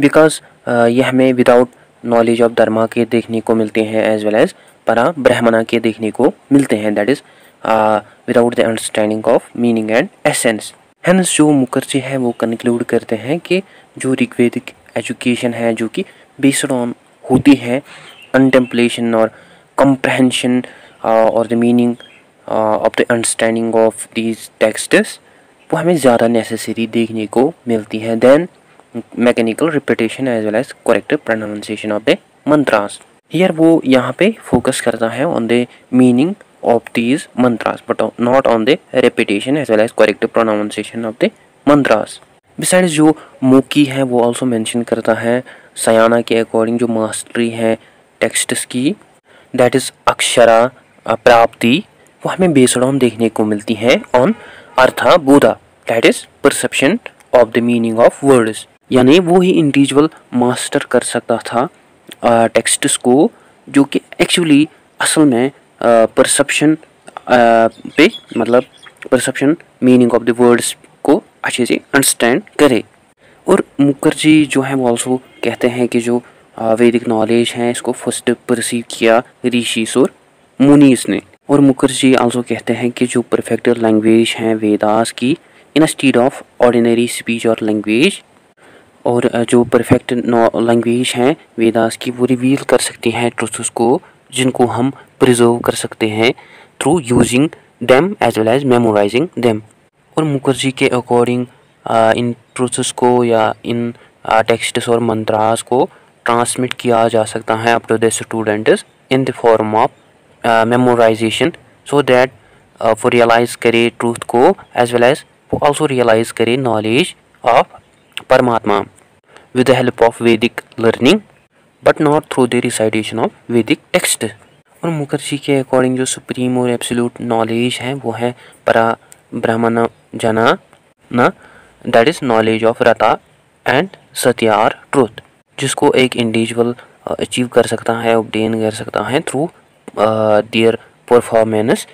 बिकॉज ये हमें विदाउट नॉलेज ऑफ धर्मा के देखने को मिलते हैं एज वेल एज परा ब्राह्मणा के देखने को मिलते हैं, that is without the understanding of meaning and essence. Hence जो मुखर्जी है वो कंक्लूड करते हैं कि जो ऋग्वेदिक एजुकेशन है जो कि बेस्ड ऑन होती है कंटेम्पलेशन और कम्प्रहेंशन और the meaning of the understanding of these texts, वो हमें ज़्यादा नेसेसरी देखने को मिलती है then mechanical repetition as well as correct pronunciation of the mantras. Here वो यहाँ पे फोकस करता है on the meaning of these mantras but not on the repetition as well as correct pronunciation of the mantras. Besides जो मोकी है वो also mention करता है सयाना के अकॉर्डिंग जो मास्टरी है टेक्स्ट्स की, that is अक्षरा प्राप्ति, वो हमें बेस्ड ऑन देखने को मिलती है on Artha Bodha, that is perception of the meaning of words। यानी वो ही इंडिविजुअल मास्टर कर सकता था टेक्स्ट्स को, जो कि एक्चुअली असल में परसेप्शन पे मतलब perception meaning of the words को अच्छे से अंडरस्टैंड करे। और मुखर्जी जो है वो ऑल्सो कहते हैं कि जो वैदिक नॉलेज है इसको फर्स्ट परसीव किया ऋषिस और मुनीस ने। और मुखर्जी ऑल्सो कहते हैं कि जो परफेक्ट लैंग्वेज है वेदास की इंस्टीड ऑफ ऑर्डिनरी स्पीच और लैंग्वेज, और जो परफेक्ट लैंग्वेज है वेदास की वो रिवील कर सकती हैं ट्रूथ्स को, जिनको हम प्रिजर्व कर सकते हैं through using them as well as memorising them. और मुखर्जी के अकॉर्डिंग इन ट्रूथ्स को या इन टेक्स्ट्स और मंत्रास को ट्रांसमिट किया जा सकता है up to the students in the form of memorisation, so that वो रियलाइज़ करे ट्रूथ को एज वेल एज वो ऑल्सो रियलाइज़ करे knowledge of Paramatma with the help of Vedic learning but not through the recitation of Vedic text. और मुखर्जी के according जो supreme और absolute knowledge है वो है परा ब्राह्मण जना ना, दैट इज़ नॉलेज ऑफ रता एंड सत्यार ट्रूथ, जिसको एक इंडिविजुअल अचीव कर सकता है, ऑब्टेन कर सकता है through their performance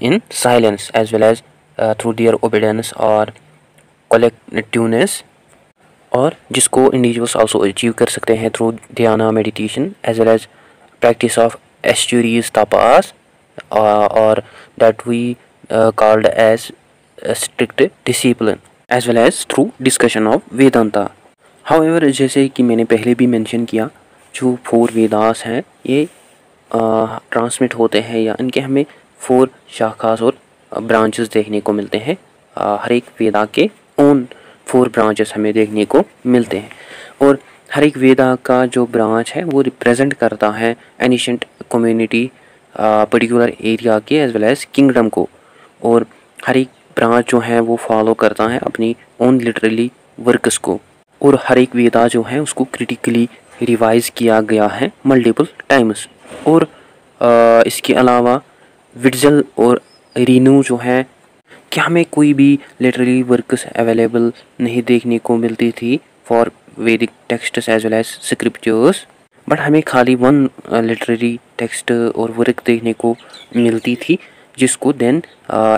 in silence as well as through their obedience और कलेक्टिवनेस, और जिसको इंडिविजुअल्स आल्सो अचीव कर सकते हैं through dhyana meditation as well as practice of austerities tapas और that we called as strict discipline as well as through discussion of Vedanta. However जैसे कि मैंने पहले भी मेंशन किया, जो 4 वेदास हैं ये ट्रांसमिट होते हैं या इनके हमें 4 शाखास और ब्रांचेस देखने को मिलते हैं। हर एक वेदा के ओन 4 ब्रांचेस हमें देखने को मिलते हैं, और हर एक वेदा का जो ब्रांच है वो रिप्रेजेंट करता है एनिशेंट कम्युनिटी पर्टिकुलर एरिया के एज वेल एज किंगडम को, और हर एक ब्रांच जो है वो फॉलो करता है अपनी ओन लिटरली वर्क्स को, और हर एक वेदा जो है उसको क्रिटिकली रिवाइज किया गया है मल्टीपल टाइम्स। और इसके अलावा विड्जल और रीनू जो है कि हमें कोई भी लिटरेरी वर्क्स अवेलेबल नहीं देखने को मिलती थी for Vedic texts as well as scriptures, but हमें खाली 1 लिटरेरी टेक्स्ट और वर्क देखने को मिलती थी, जिसको देन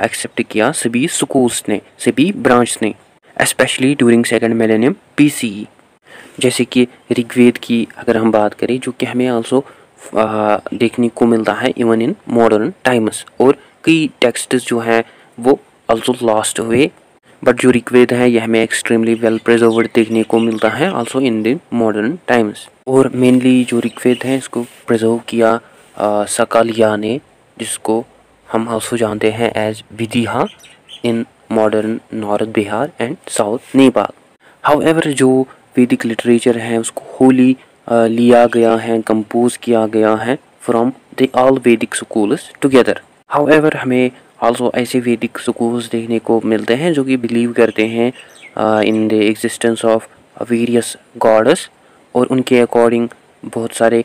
एक्सेप्ट किया सभी स्कूल्स ने, सभी ब्रांच ने, specially during 2nd millennium BCE। जैसे कि ऋग्वेद की अगर हम बात करें, जो कि हमें आल्सो देखने को मिलता है इवन इन मॉडर्न टाइम्स, और कई टेक्स्ट्स जो हैं वो आल्सो लॉस्ट हुए, बट जो ऋग्वेद है यह हमें एक्सट्रीमली वेल प्रिजर्व्ड देखने को मिलता है also in the modern times. और मेनली जो ऋग्वेद है इसको प्रिजर्व किया सकालिया ने, जिसको हम आल्सो जानते हैं as Videha in modern north Bihar and south Nepal. However जो वैदिक लिटरेचर है उसको होली लिया गया है, कंपोज किया गया है फ्रॉम द ऑल वैदिक स्कूल्स टुगेदर। हाउएवर हमें आल्सो ऐसे वैदिक स्कूल्स देखने को मिलते हैं जो कि बिलीव करते हैं in the existence of various gods, और उनके अकॉर्डिंग बहुत सारे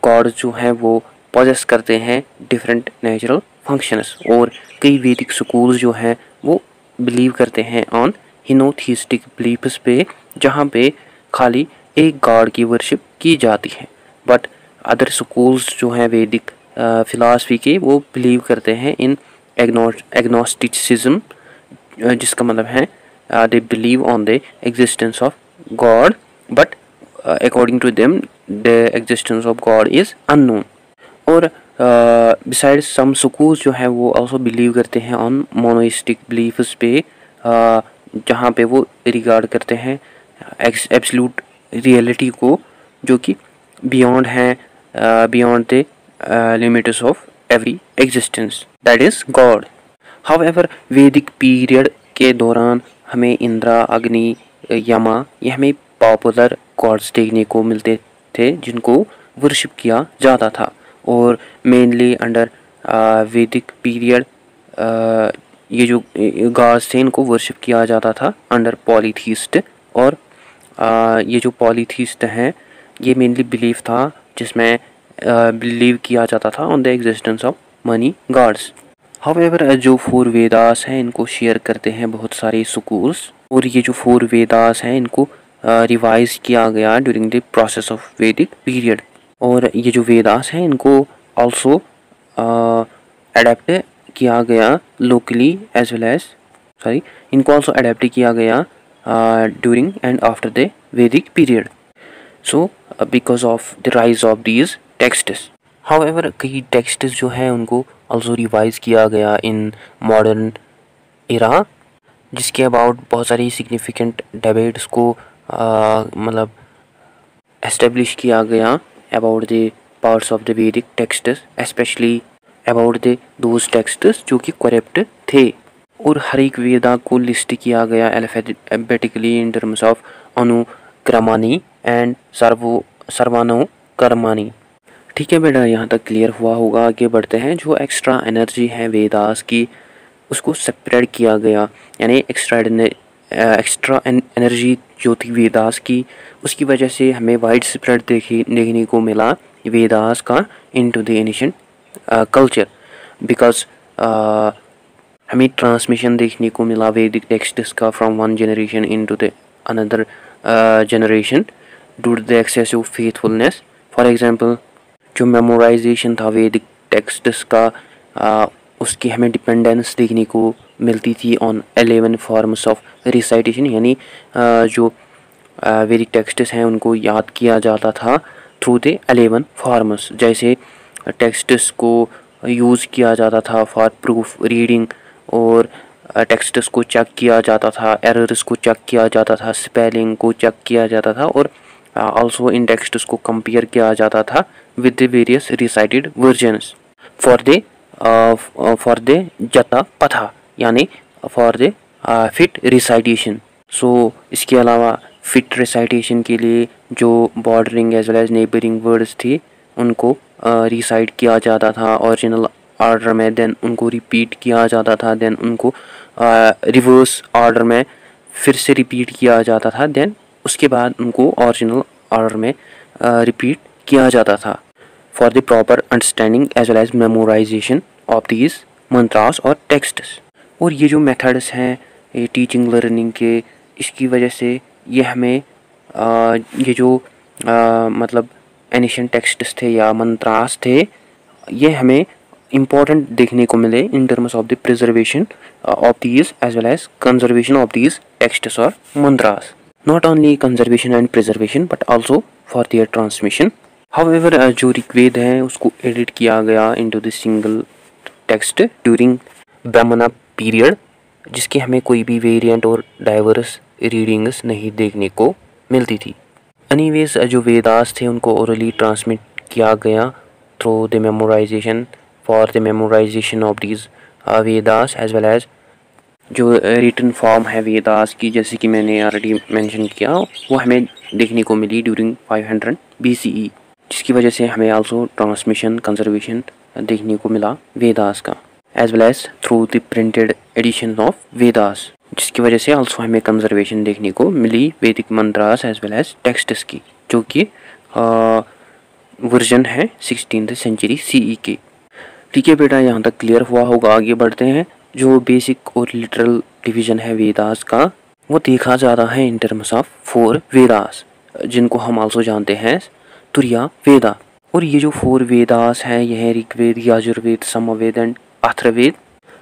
गॉड्स जो हैं वो पोजेस करते हैं डिफरेंट नेचुरल फंक्शंस। और कई वैदिक स्कूल्स जो हैं वो बिलीव करते हैं ऑन हिनोथीस्टिक बिलीफ्स पे, जहाँ पे खाली एक गॉड की वर्शिप की जाती है। बट अदर स्कूल्स जो हैं वैदिक फिलॉसफी के, वो बिलीव करते हैं इन एग्नोस्टिसिज्म, जिसका मतलब है they believe on the existence of God, but according to them the existence of God is unknown. और बिसाइड्स सम स्कूल्स जो है वो आल्सो बिलीव करते हैं ऑन मोनोइस्टिक बिलीफ्स पे, जहाँ पे वो रिगार्ड करते हैं एब्सोल्यूट रियलिटी को, जो कि बियॉन्ड है, beyond the limits of every existence, that is God. However वैदिक पीरियड के दौरान हमें इंद्रा, अग्नि, यमा, ये हमें पॉपुलर गॉड्स देखने को मिलते थे जिनको वर्शिप किया जाता था। और मेनली अंडर वैदिक पीरियड ये जो गॉड्स थे इनको वर्शिप किया जाता था अंडर पॉलीथीस्ट। और ये जो पॉलीथीस्ट हैं ये मेनली बिलीफ था जिसमें बिलीव किया जाता था on the existence of many gods. However जो 4 वेदास हैं इनको शेयर करते हैं बहुत सारे स्कूल्स, और ये जो 4 वेदास हैं इनको रिवाइज किया गया ड्यूरिंग द प्रोसेस ऑफ वैदिक पीरियड। और ये जो वेदास हैं इनको आल्सो अडेप्ट किया गया लोकली एज वेल एज इनको आल्सो अडेप्ट किया गया ड्यूरिंग एंड आफ्टर द वैदिक period. So because of the rise of these texts. However कई टेक्स्ट्स जो हैं उनको आल्सो रिवाइज किया गया इन मॉडर्न एरा, जिसके अबाउट बहुत सारी सिग्निफिकेंट डिबेट्स को मतलब एस्टेब्लिश किया गया about the parts of the Vedic texts, specially about the those texts जो कि करप्ट थे। और हर एक वेदा को लिस्ट किया गया alphabetically in terms of Anukramani and Sarvanukramani. ठीक है बेटा, यहाँ तक क्लियर हुआ होगा। आगे बढ़ते हैं। जो एक्स्ट्रा एनर्जी है वेदास की उसको सेपरेट किया गया, यानी एक्स्ट्रा एनर्जी जो थी वेदास की, उसकी वजह से हमें वाइड स्प्रेड देखने को मिला वेदास का into the ancient culture. Because हमें ट्रांसमिशन देखने को मिला वैदिक टेक्स्ट्स का from one generation into the another generation due to the excessive faithfulness. For example जो मेमोराइजेशन था वैदिक टेक्स्ट्स का, उसकी हमें डिपेंडेंस देखने को मिलती थी ऑन 11 फॉर्म्स ऑफ रिसाइटेशन, यानी जो वैदिक टेक्स्ट्स हैं उनको याद किया जाता था थ्रू द 11 फॉर्म्स। जैसे टेक्स्ट्स को यूज़ किया जाता था फॉर प्रूफ रीडिंग, और टेक्स्ट्स को चेक किया जाता था, एरर्स को चेक किया जाता था, स्पेलिंग को चेक किया जाता था, और आल्सो इन टेक्स्ट्स को कंपेयर किया जाता था with the various recited versions for the jata patha, यानी for the fit recitation. So इसके अलावा फिट रिसाइटेशन के लिए जो bordering as well as neighbouring words थी उनको रिसाइट किया जाता था ओरिजिनल ऑर्डर में, देन उनको रिपीट किया जाता था, देन उनको रिवर्स ऑर्डर में फिर से रिपीट किया जाता था, देन उसके बाद उनको ओरिजिनल ऑर्डर में रिपीट किया जाता था for the proper understanding as well as memorization of these mantras और टेक्स्ट्स। और ये जो मेथड्स हैं ये टीचिंग लर्निंग के, इसकी वजह से ये हमें ये जो मतलब एनिशिएंट टेक्स्ट्स थे या मंत्रास थे, ये हमें इम्पोर्टेंट देखने को मिले in terms of the preservation of these as well as conservation of these texts और mantras. Not only conservation and preservation but also for their transmission. However जो ऋग्वेद है उसको एडिट किया गया into the single text during Brahmana period, जिसकी हमें कोई भी वेरिएंट और डाइवर्स रीडिंग्स नहीं देखने को मिलती थी। एनीवेज जो वेदास थे उनको ओरली ट्रांसमिट किया गया through the memorisation for the memorisation of these Vedas as well as जो रिटन फॉर्म है वेदास की, जैसे कि मैंने ऑलरेडी मेंशन किया, वो हमें देखने को मिली ड्यूरिंग 500 BCE, जिसकी वजह से हमें आल्सो ट्रांसमिशन कंजर्वेशन देखने को मिला वेदास का, as well as through the printed edition of Vedas, जिसकी वजह से आल्सो हमें कंजर्वेशन देखने को मिली वैदिक mantras as well as texts की, जो कि वर्जन है 16th सेंचुरी CE के। ठीक है बेटा, यहाँ तक क्लियर हुआ होगा। आगे बढ़ते हैं। जो बेसिक और लिटरल डिवीजन है वेदास का, वो देखा जा रहा है इन टर्म्स ऑफ 4 वेदास, जिनको हम आल्सो जानते हैं तुरिया वेदा। और ये जो 4 वेदास हैं, यह है Rigveda, Yajurveda, Samaveda and Atharvaveda.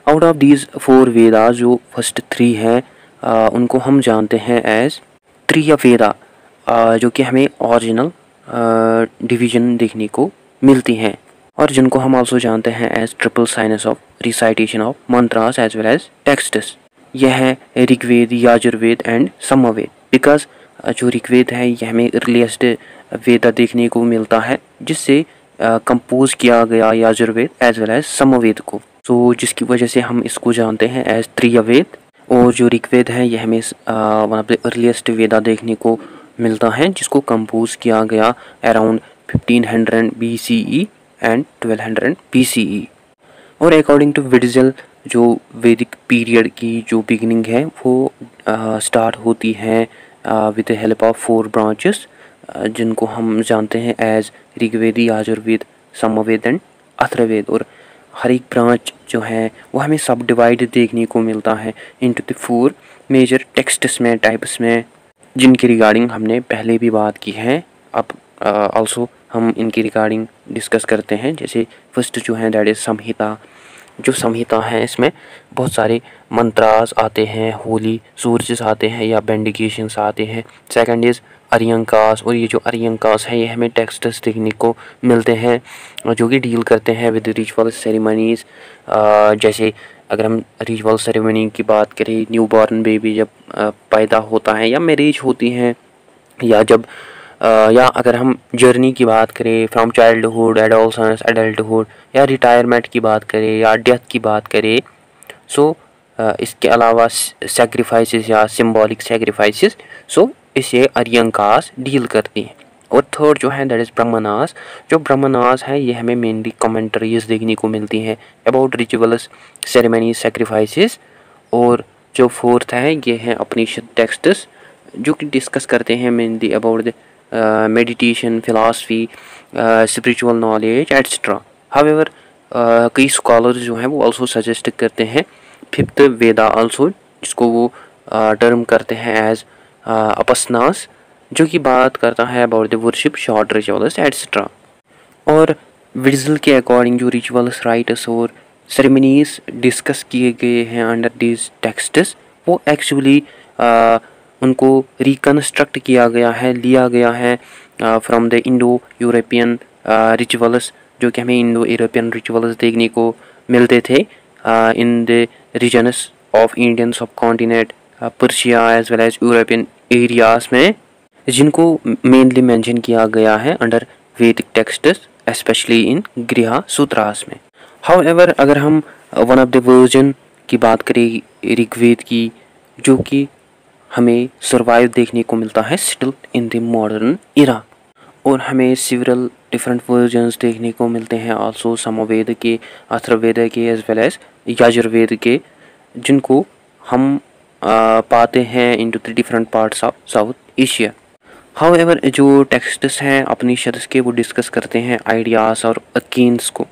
Out of these 4 Vedas जो फर्स्ट 3 हैं उनको हम जानते हैं एज त्रिया वेदा, जो कि हमें ओरिजिनल डिवीजन देखने को मिलती हैं, और जिनको हम आल्सो जानते हैं as triple science of recitation of mantras as well as texts. यह है ऋग्वेद, यजुर्वेद एंड सामवेद। बिकॉज जो ऋग्वेद है यह हमें अर्लीस्ट वेदा देखने को मिलता है, जिससे कंपोज किया गया Yajurveda as well as Samaveda को, तो जिसकी वजह से हम इसको जानते हैं एज त्रियवेद। और जो ऋग्वेद है यह हमें वन ऑफ द अर्लीस्ट वेदा देखने को मिलता है, जिसको कंपोज किया गया अराउंड 1500 BCE एंड 1200 BCE। और अकॉर्डिंग टू विडजल, जो वैदिक पीरियड की जो बिगिनिंग है वो स्टार्ट होती है with the help of 4 branches, जिनको हम जानते हैं एज ऋग्वेद, यजुर्वेद, सामवेद एंड अथर्ववेद। और हर एक ब्रांच जो है वो हमें सब डिवाइड देखने को मिलता है इनटू द 4 मेजर टेक्स्ट्स में, टाइप्स में, जिनकी रिगार्डिंग हमने पहले भी बात की है। अब आल्सो हम इनकी रिगार्डिंग डिस्कस करते हैं। जैसे फर्स्ट जो है दैट इज़ संहिता। जो संहिता है इसमें बहुत सारे मंत्रास आते हैं, होली सोर्सेस आते हैं या बेंडिकेशंस आते हैं। सेकंड इज़ अरियंकास, और ये जो अरियंकास है ये हमें टेक्स्ट्स देखने को मिलते हैं जो कि डील करते हैं विद रिचुअल सेरेमनीज़। जैसे अगर हम रिचुअल सेरेमनी की बात करें, न्यू बॉर्न बेबी जब पैदा होता है, या मैरिज होती है, या जब या अगर हम जर्नी की बात करें फ्रॉम चाइल्डहुड, एडोलसेंस, एडल्टहुड, या रिटायरमेंट की बात करें, या डेथ की बात करें। सो इसके अलावा सेक्रीफाइसेस या सिंबॉलिक सेक्रीफाइसेस, सो इसे अरियंकास डील करती हैं। और थर्ड जो है दैट इज़ ब्रह्मनास। जो ब्रह्मनास है ये हमें मेनली कमेंट्रीज देखने को मिलती हैं अबाउट रिचुअल्स, सेरेमनी, सेक्रीफाइसेस। और जो फोर्थ है ये है उपनिषद टेक्स्ट्स, जो कि डिस्कस करते हैं mainly about the meditation, philosophy, spiritual knowledge etcetera. However कई स्कॉलर्स जो हैं वो आल्सो सजेस्ट करते हैं फिफ्थ वेदा आल्सो, जिसको वो टर्म करते हैं एज अपसनास, जो कि बात करता है about the worship, short rituals etcetera. और विडजल के अकॉर्डिंग जो रिचुअल्स, राइट्स और सेरेमनीज डिस्कस किए गए हैं अंडर दिस टेक्स्ट्स, वो एक्चुअली उनको रिकन्स्ट्रक्ट किया गया है, लिया गया है from the Indo European rituals, जो कि हमें इंडो यूरोपियन रिचुअल्स देखने को मिलते थे in the regions of Indian subcontinent, Persia as well as European areas में, जिनको मेनली मेंशन किया गया है अंडर वैदिक टेक्स्ट्स, स्पेशली इन गृह सूत्रास में। हाउएवर अगर हम वन ऑफ द वर्जन की बात करें ऋग्वेद की, जो कि हमें सर्वाइव देखने को मिलता है still in the modern era, और हमें सिवरल डिफरेंट वर्जन्स देखने को मिलते हैं आल्सो सामवेद के, अथर्ववेद के एज वेल एज यजुर्वेद के, जिनको हम पाते हैं into the different parts of south Asia. However जो टेक्स्ट्स हैं उपनिषद के, वो डिस्कस करते हैं आइडियाज़ और अकीन्स को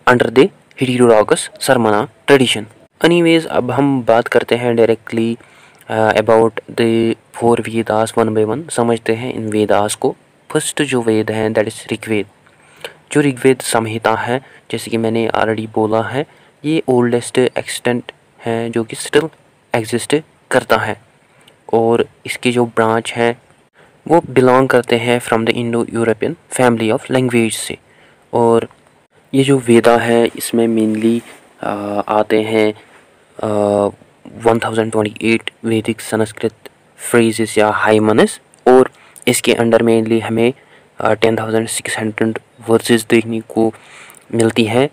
under the heterodox Sramana tradition. Anyways अब हम बात करते हैं directly about the 4 Vedas one by one, समझते हैं इन वेदास को। फर्स्ट जो वेद है दैट इज़ ऋग्वेद। जो ऋग्वेद संहिता है, जैसे कि मैंने ऑलरेडी बोला है, ये ओल्डेस्ट एक्सटेंट है जो कि स्टिल एग्जिस्ट करता है, और इसकी जो ब्रांच है वो बिलोंग करते हैं from the Indo European family of language से। और ये जो वेदा है इसमें मेनली आते हैं 1028 वैदिक संस्कृत फ्रेजेस या हाइमनस, और इसके अंडर मेनली हमें 10,600 वर्सेस देखने को मिलती है,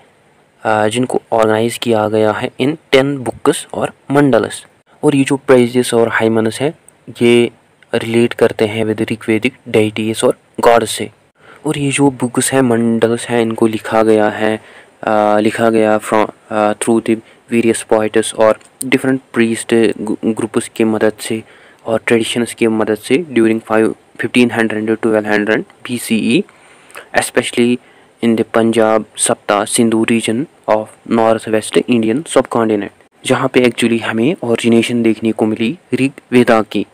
जिनको ऑर्गेनाइज किया गया है इन 10 बुक्स और मंडलस। और ये जो प्रेजेस और हाइमनस है ये रिलेट करते हैं विद ऋग्वेदिक डेइटीज और गॉड्स से। और ये जो बुक्स हैं, मंडल्स हैं, इनको लिखा गया from through the various poets और डिफरेंट प्रीस्ट ग्रुप्स की मदद से और ट्रेडिशंस की मदद से during 1500 to 1200 BCE। especially in the Punjab, Sapta, Sindhu region of northwest Indian subcontinent, जहाँ पे एक्चुअली हमें ओरिजिनेशन देखने को मिली ऋग्वेदा की।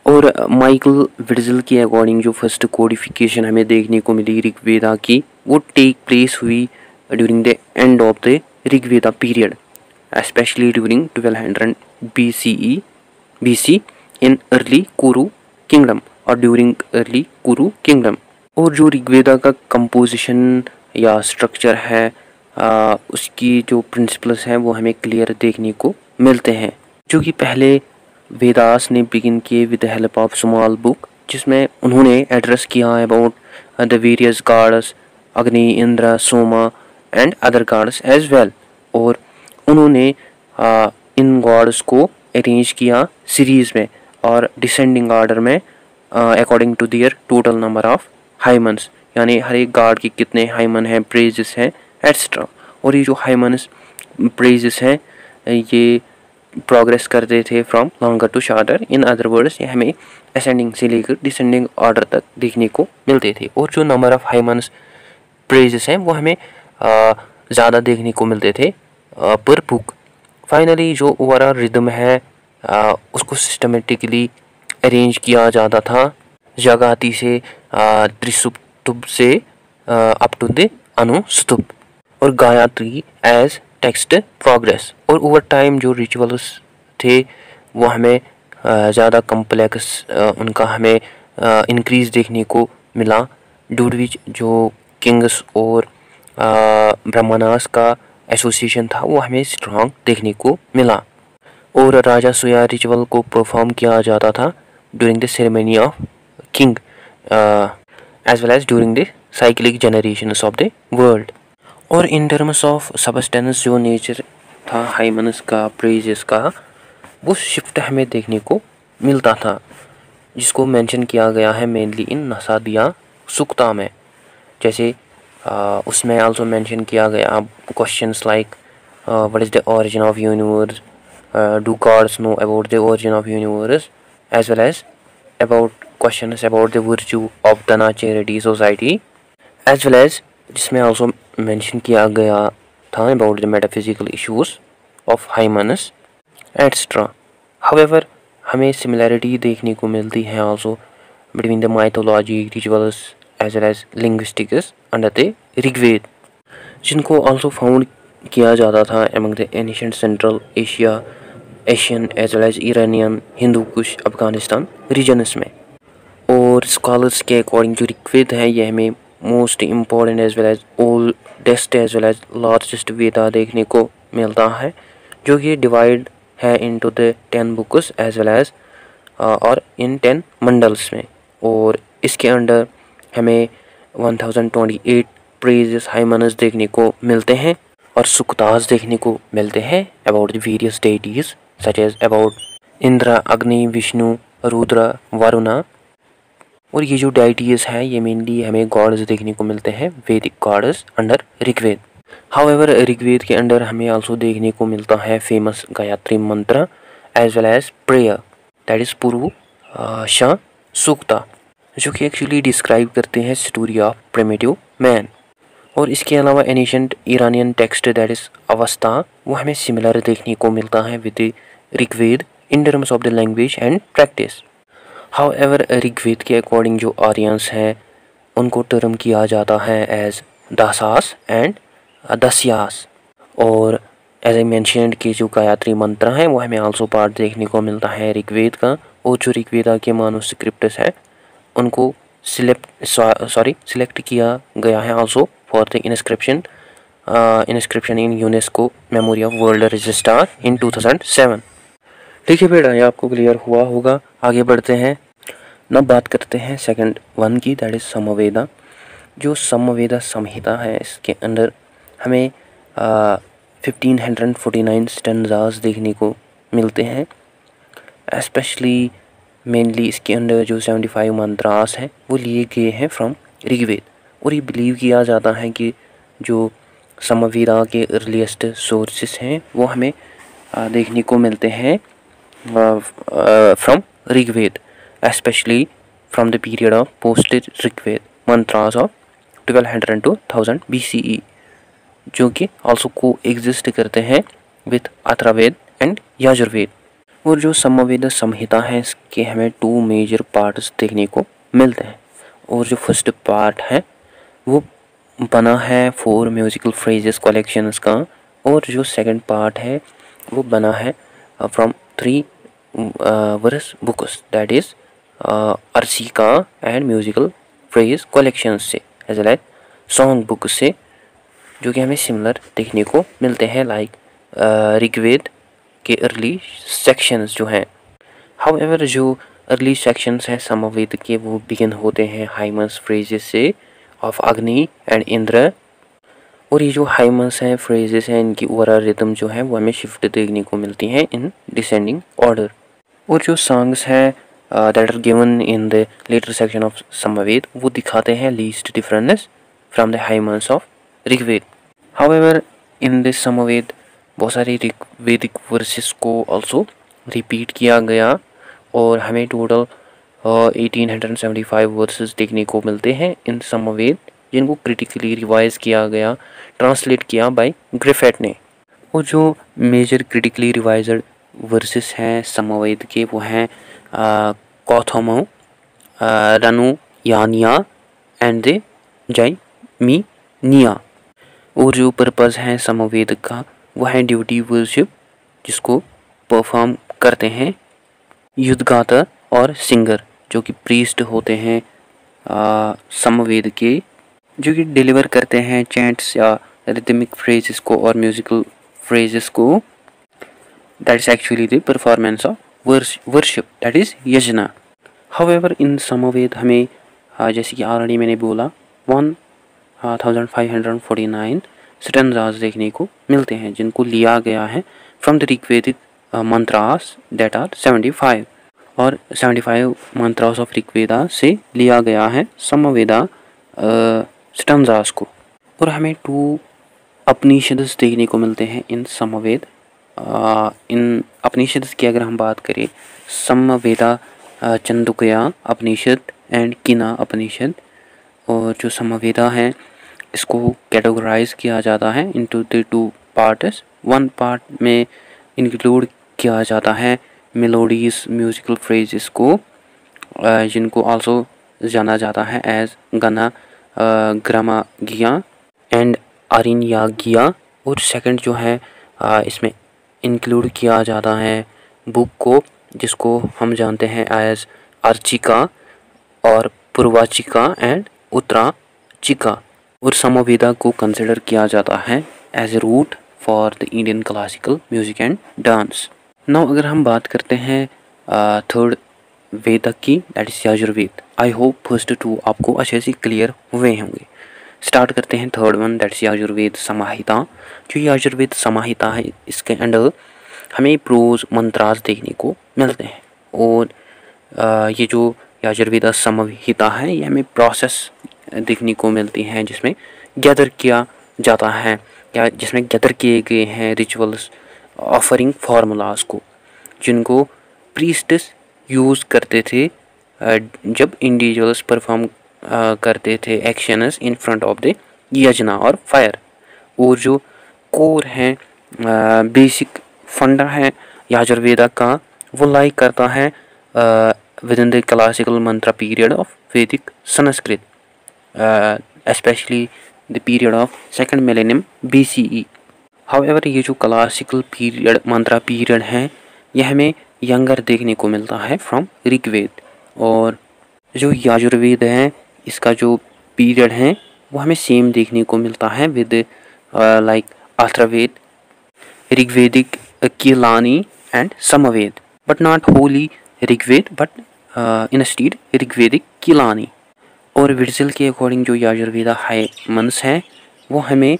और माइकल विडजल के अकॉर्डिंग जो फर्स्ट कोडिफिकेशन हमें देखने को मिली ऋग्वेदा की, वो टेक प्लेस हुई during the end of the Rigveda period, especially during 1200 BC in early Kuru kingdom और during early Kuru kingdom। और जो ऋग्वेदा का कंपोजिशन या स्ट्रक्चर है, उसकी जो प्रिंसिपल्स हैं वो हमें क्लियर देखने को मिलते हैं, जो कि पहले वेदास ने बिगिन किए with the help of small book, जिसमें उन्होंने एड्रेस किया about the various gods Agni, Indra, Soma and other gods as well. और उन्होंने इन गॉड्स को अरेंज किया सीरीज़ में और डिसेंडिंग ऑर्डर में according to their total number of hymns, यानी हर एक गॉड के कितने हाइमन हैं, प्रेजेस हैं, एट्सट्रा। और ये जो हाइमन्स प्रेजेस हैं ये प्रोग्रेस करते थे from longer to shorter. In other words ये हमें असेंडिंग से लेकर डिसेंडिंग ऑर्डर तक देखने को मिलते थे। और जो नंबर ऑफ हाइमन्स प्रेजेस हैं वो हमें ज़्यादा देखने को मिलते थे पर बुक। फाइनली जो ओवरऑल रिदम है उसको सिस्टमेटिकली अरेंज किया जाता था, जगाती से त्रिसुप्तुप से अप टू द अनुस्तुप, और गायत्री एज टेक्स्ट प्रोग्रेस। और ओवर टाइम जो रिचुअल्स थे वो हमें ज़्यादा कम्प्लेक्स उनका हमें इंक्रीज़ देखने को मिला, ड्यू टू विच जो किंग्स और ब्राह्मणास का एसोसिएशन था वो हमें स्ट्रॉन्ग देखने को मिला। और राजा सूया रिचुअल को परफॉर्म किया जाता था during the ceremony of king as well as during the cyclic generations of the world. और इन टर्म्स ऑफ सबस्टेंस जो नेचर था हाइमन्स का, प्रेजेस का, वो शिफ्ट हमें देखने को मिलता था, जिसको मेंशन किया गया है मेनली इन नसादिया सुक्ता में। जैसे उसमें आल्सो मेंशन किया गया questions like what is the origin of universe, do gods know about the origin of universe, as well as about questions about the virtue of the charity society, as well as जिसमें also mention किया गया था about the metaphysical issues of hymns etcetera. However हमें similarity देखने को मिलती है also between the mythology, rituals as well as linguistics under the Rigveda, जिनको आल्सो फाउंड किया जाता था among the ancient central Asia, Asian as well as Iranian, Hindu Kush, Afghanistan regions में। और स्कॉलर्स के अकॉर्डिंग जो ऋग्वेद है ये हमें most important as well as oldest as well as largest Veda देखने को मिलता है, जो कि डिवाइड है into the 10 books as well as और इन 10 मंडल्स में। और इसके अंडर हमें 1028 प्रेजेस हाइमनस देखने को मिलते हैं और सुक्तास देखने को मिलते हैं about the various deities such as about Indra, Agni, Vishnu, Rudra, Varuna. और ये जो डाइटीज हैं ये मेनली हमें गॉड्स देखने को मिलते हैं, Vedic gods under Rigveda. However Rigveda के अंडर हमें आल्सो देखने को मिलता है famous Gayatri mantra as well as prayer, that is Purusha Sukta, जो कि एक्चुअली डिस्क्राइब करते हैं स्टोरी ऑफ प्रिमिटिव मैन। और इसके अलावा ancient Iranian text that is Avesta, वो हमें सिमिलर देखने को मिलता है with Rigveda in terms of the language and practice. However Rigveda के अकॉर्डिंग जो आर्यंस हैं उनको टर्म किया जाता है एज दासास एंड दस्यास। और एज आई मेंशन्ड कि जो गायत्री मंत्र हैं वो हमें आल्सो पार्ट देखने को मिलता है ऋग्वेद का। और जो ऋग्वेदा के मानुस्क्रिप्ट्स है उनको सिलेक्ट किया गया है also for the inscription in UNESCO memory of world register in 2007। ठीक है बेटा, ये आपको क्लियर हुआ होगा। आगे बढ़ते हैं, ना बात करते हैं सेकंड वन की, दैट इज समवेदा। जो समवेदा संहिता है इसके अंदर हमें 1549 स्टैंजास देखने को मिलते हैं। एस्पेशली मेनली इसके अंदर जो 75 मंत्रास हैं वो लिए गए हैं फ्रॉम ऋग्वेद। और ये बिलीव किया जाता है कि जो समवेदा के अर्लीस्ट सोर्सेस हैं वो हमें देखने को मिलते हैं from Rigveda, especially from the period of post Rigveda mantras of 1200 to 1000 BCE, जो कि ऑल्सो को एग्जिस्ट करते हैं विथ अथर्ववेद एंड यजुर्वेद। और जो सामवेद संहिता है इसके हमें 2 मेजर पार्ट्स देखने को मिलते हैं। और जो फर्स्ट पार्ट है वो बना है 4 म्यूजिकल फ्रेजेस कलेक्शंस का, और जो सेकंड पार्ट है वो बना है from 3 verse books, that is Archika and musical phrase collections से, as well as song book से, जो कि हमें सिमिलर देखने को मिलते हैं लाइक ऋग्वेद के अर्ली सेक्शंस जो हैं। हाउएवर जो अर्ली सेक्शंस हैं सामवेद के वो बिगिन होते हैं हाइमस फ्रेजेस से ऑफ अग्नि एंड इंद्र, और ये जो हाइमस हैं फ्रेजेस हैं इनकी ओवरऑल रिदम जो है वो हमें शिफ्ट देखने को मिलती हैं इन डिसेंडिंग ऑर्डर। और जो सॉन्ग्स हैं that are given in the later section of Samaveda वो दिखाते हैं least difference from the hymns of Rigveda. However in this Samaveda बहुत सारे ऋग्वेदिक वर्सेस को ऑल्सो रिपीट किया गया, और हमें टोटल 1875 वर्सेस देखने को मिलते हैं इन सामवेद, जिनको क्रिटिकली रिवाइज किया गया, ट्रांसलेट किया बाय ग्रिफिथ ने। और जो मेजर क्रिटिकली रिवाइज्ड वर्सेस हैं सामवेद के वो हैं कौथमो, रनु यानिया एंड द जैमिनिया। और जो पर्पज़ है सामवेद का वो है ड्यूटी वर्शिप, जिसको परफॉर्म करते हैं युद्धगाता और सिंगर, जो कि प्रीस्ट होते हैं सामवेद के, जो कि डिलीवर करते हैं चैंट्स या रिदमिक फ्रेजेस को और म्यूजिकल फ्रेजेस को, that is actually the performance of worship, that is Yojana. However इन सामवेद हमें जैसे कि ऑलरेडी मैंने बोला 1549 स्टैंजास देखने को मिलते हैं, जिनको लिया गया है from the Rigvedic mantras that are 75, और 75 मंत्रास ऑफ ऋग्वेदा से लिया गया है सामवेदा स्टैंजास को। और हमें 2 उपनिषद्स देखने को मिलते हैं इन सामवेद। इन उपनिषद्स की अगर हम बात करें, सामवेदा चंदोक्या उपनिषद एंड किना उपनिषद। और जो सामवेदा हैं इसको कैटेगराइज किया जाता है इनटू द 2 पार्ट्स। 1 पार्ट में इंक्लूड किया जाता है मेलोडीज म्यूजिकल फ्रेजेस को, जिनको आल्सो जाना जाता है एज गना ग्रामागिया एंड आरिन्यागिया। और सेकंड जो है इसमें इंक्लूड किया जाता है बुक को, जिसको हम जानते हैं एज अर्चिका और पूर्वाचिका एंड उत्तराचिका। और सामवेदा को कंसिडर किया जाता है as a root for the Indian classical music and dance. Now अगर हम बात करते हैं थर्ड वेदक की, that is Yajurveda. I hope first 2 आपको अच्छे से क्लियर हुए होंगे। स्टार्ट करते हैं third one, that is Yajurveda Samhita. जो यजुर्वेद समाहिता है इसके अंडर हमें प्रोज मंत्रास देखने को मिलते हैं। और ये जो यजुर्वेद समाहिता है ये हमें प्रोसेस देखने को मिलती हैं, जिसमें गैदर किया जाता है या जिसमें गैदर किए गए हैं रिचुअल्स ऑफरिंग फार्मूलाज को, जिनको प्रीस्ट्स यूज़ करते थे जब इंडिविजुअल्स परफॉर्म करते थे actions in front of the यजना और फायर। और जो कोर है बेसिक फंडा है यजुर्वेद का वो लाइक करता है विद इन द क्लासिकल मंत्र period of Vedic Sanskrit, especially the period of second millennium BCE। However ये जो क्लासिकल पीरियड मंत्रा पीरियड है ये हमें यंगर देखने को मिलता है फ्रॉम ऋग्वेद। और जो यजुर्वेद है इसका जो पीरियड है वो हमें सेम देखने को मिलता है with like Atharvaveda, Rigvedic Khilani and Samaveda, but not holy Rigveda but instead Rigvedic Khilani. और विट्ज़ेल के अकॉर्डिंग जो यजुर्वेद हाइमन्स हैं वो हमें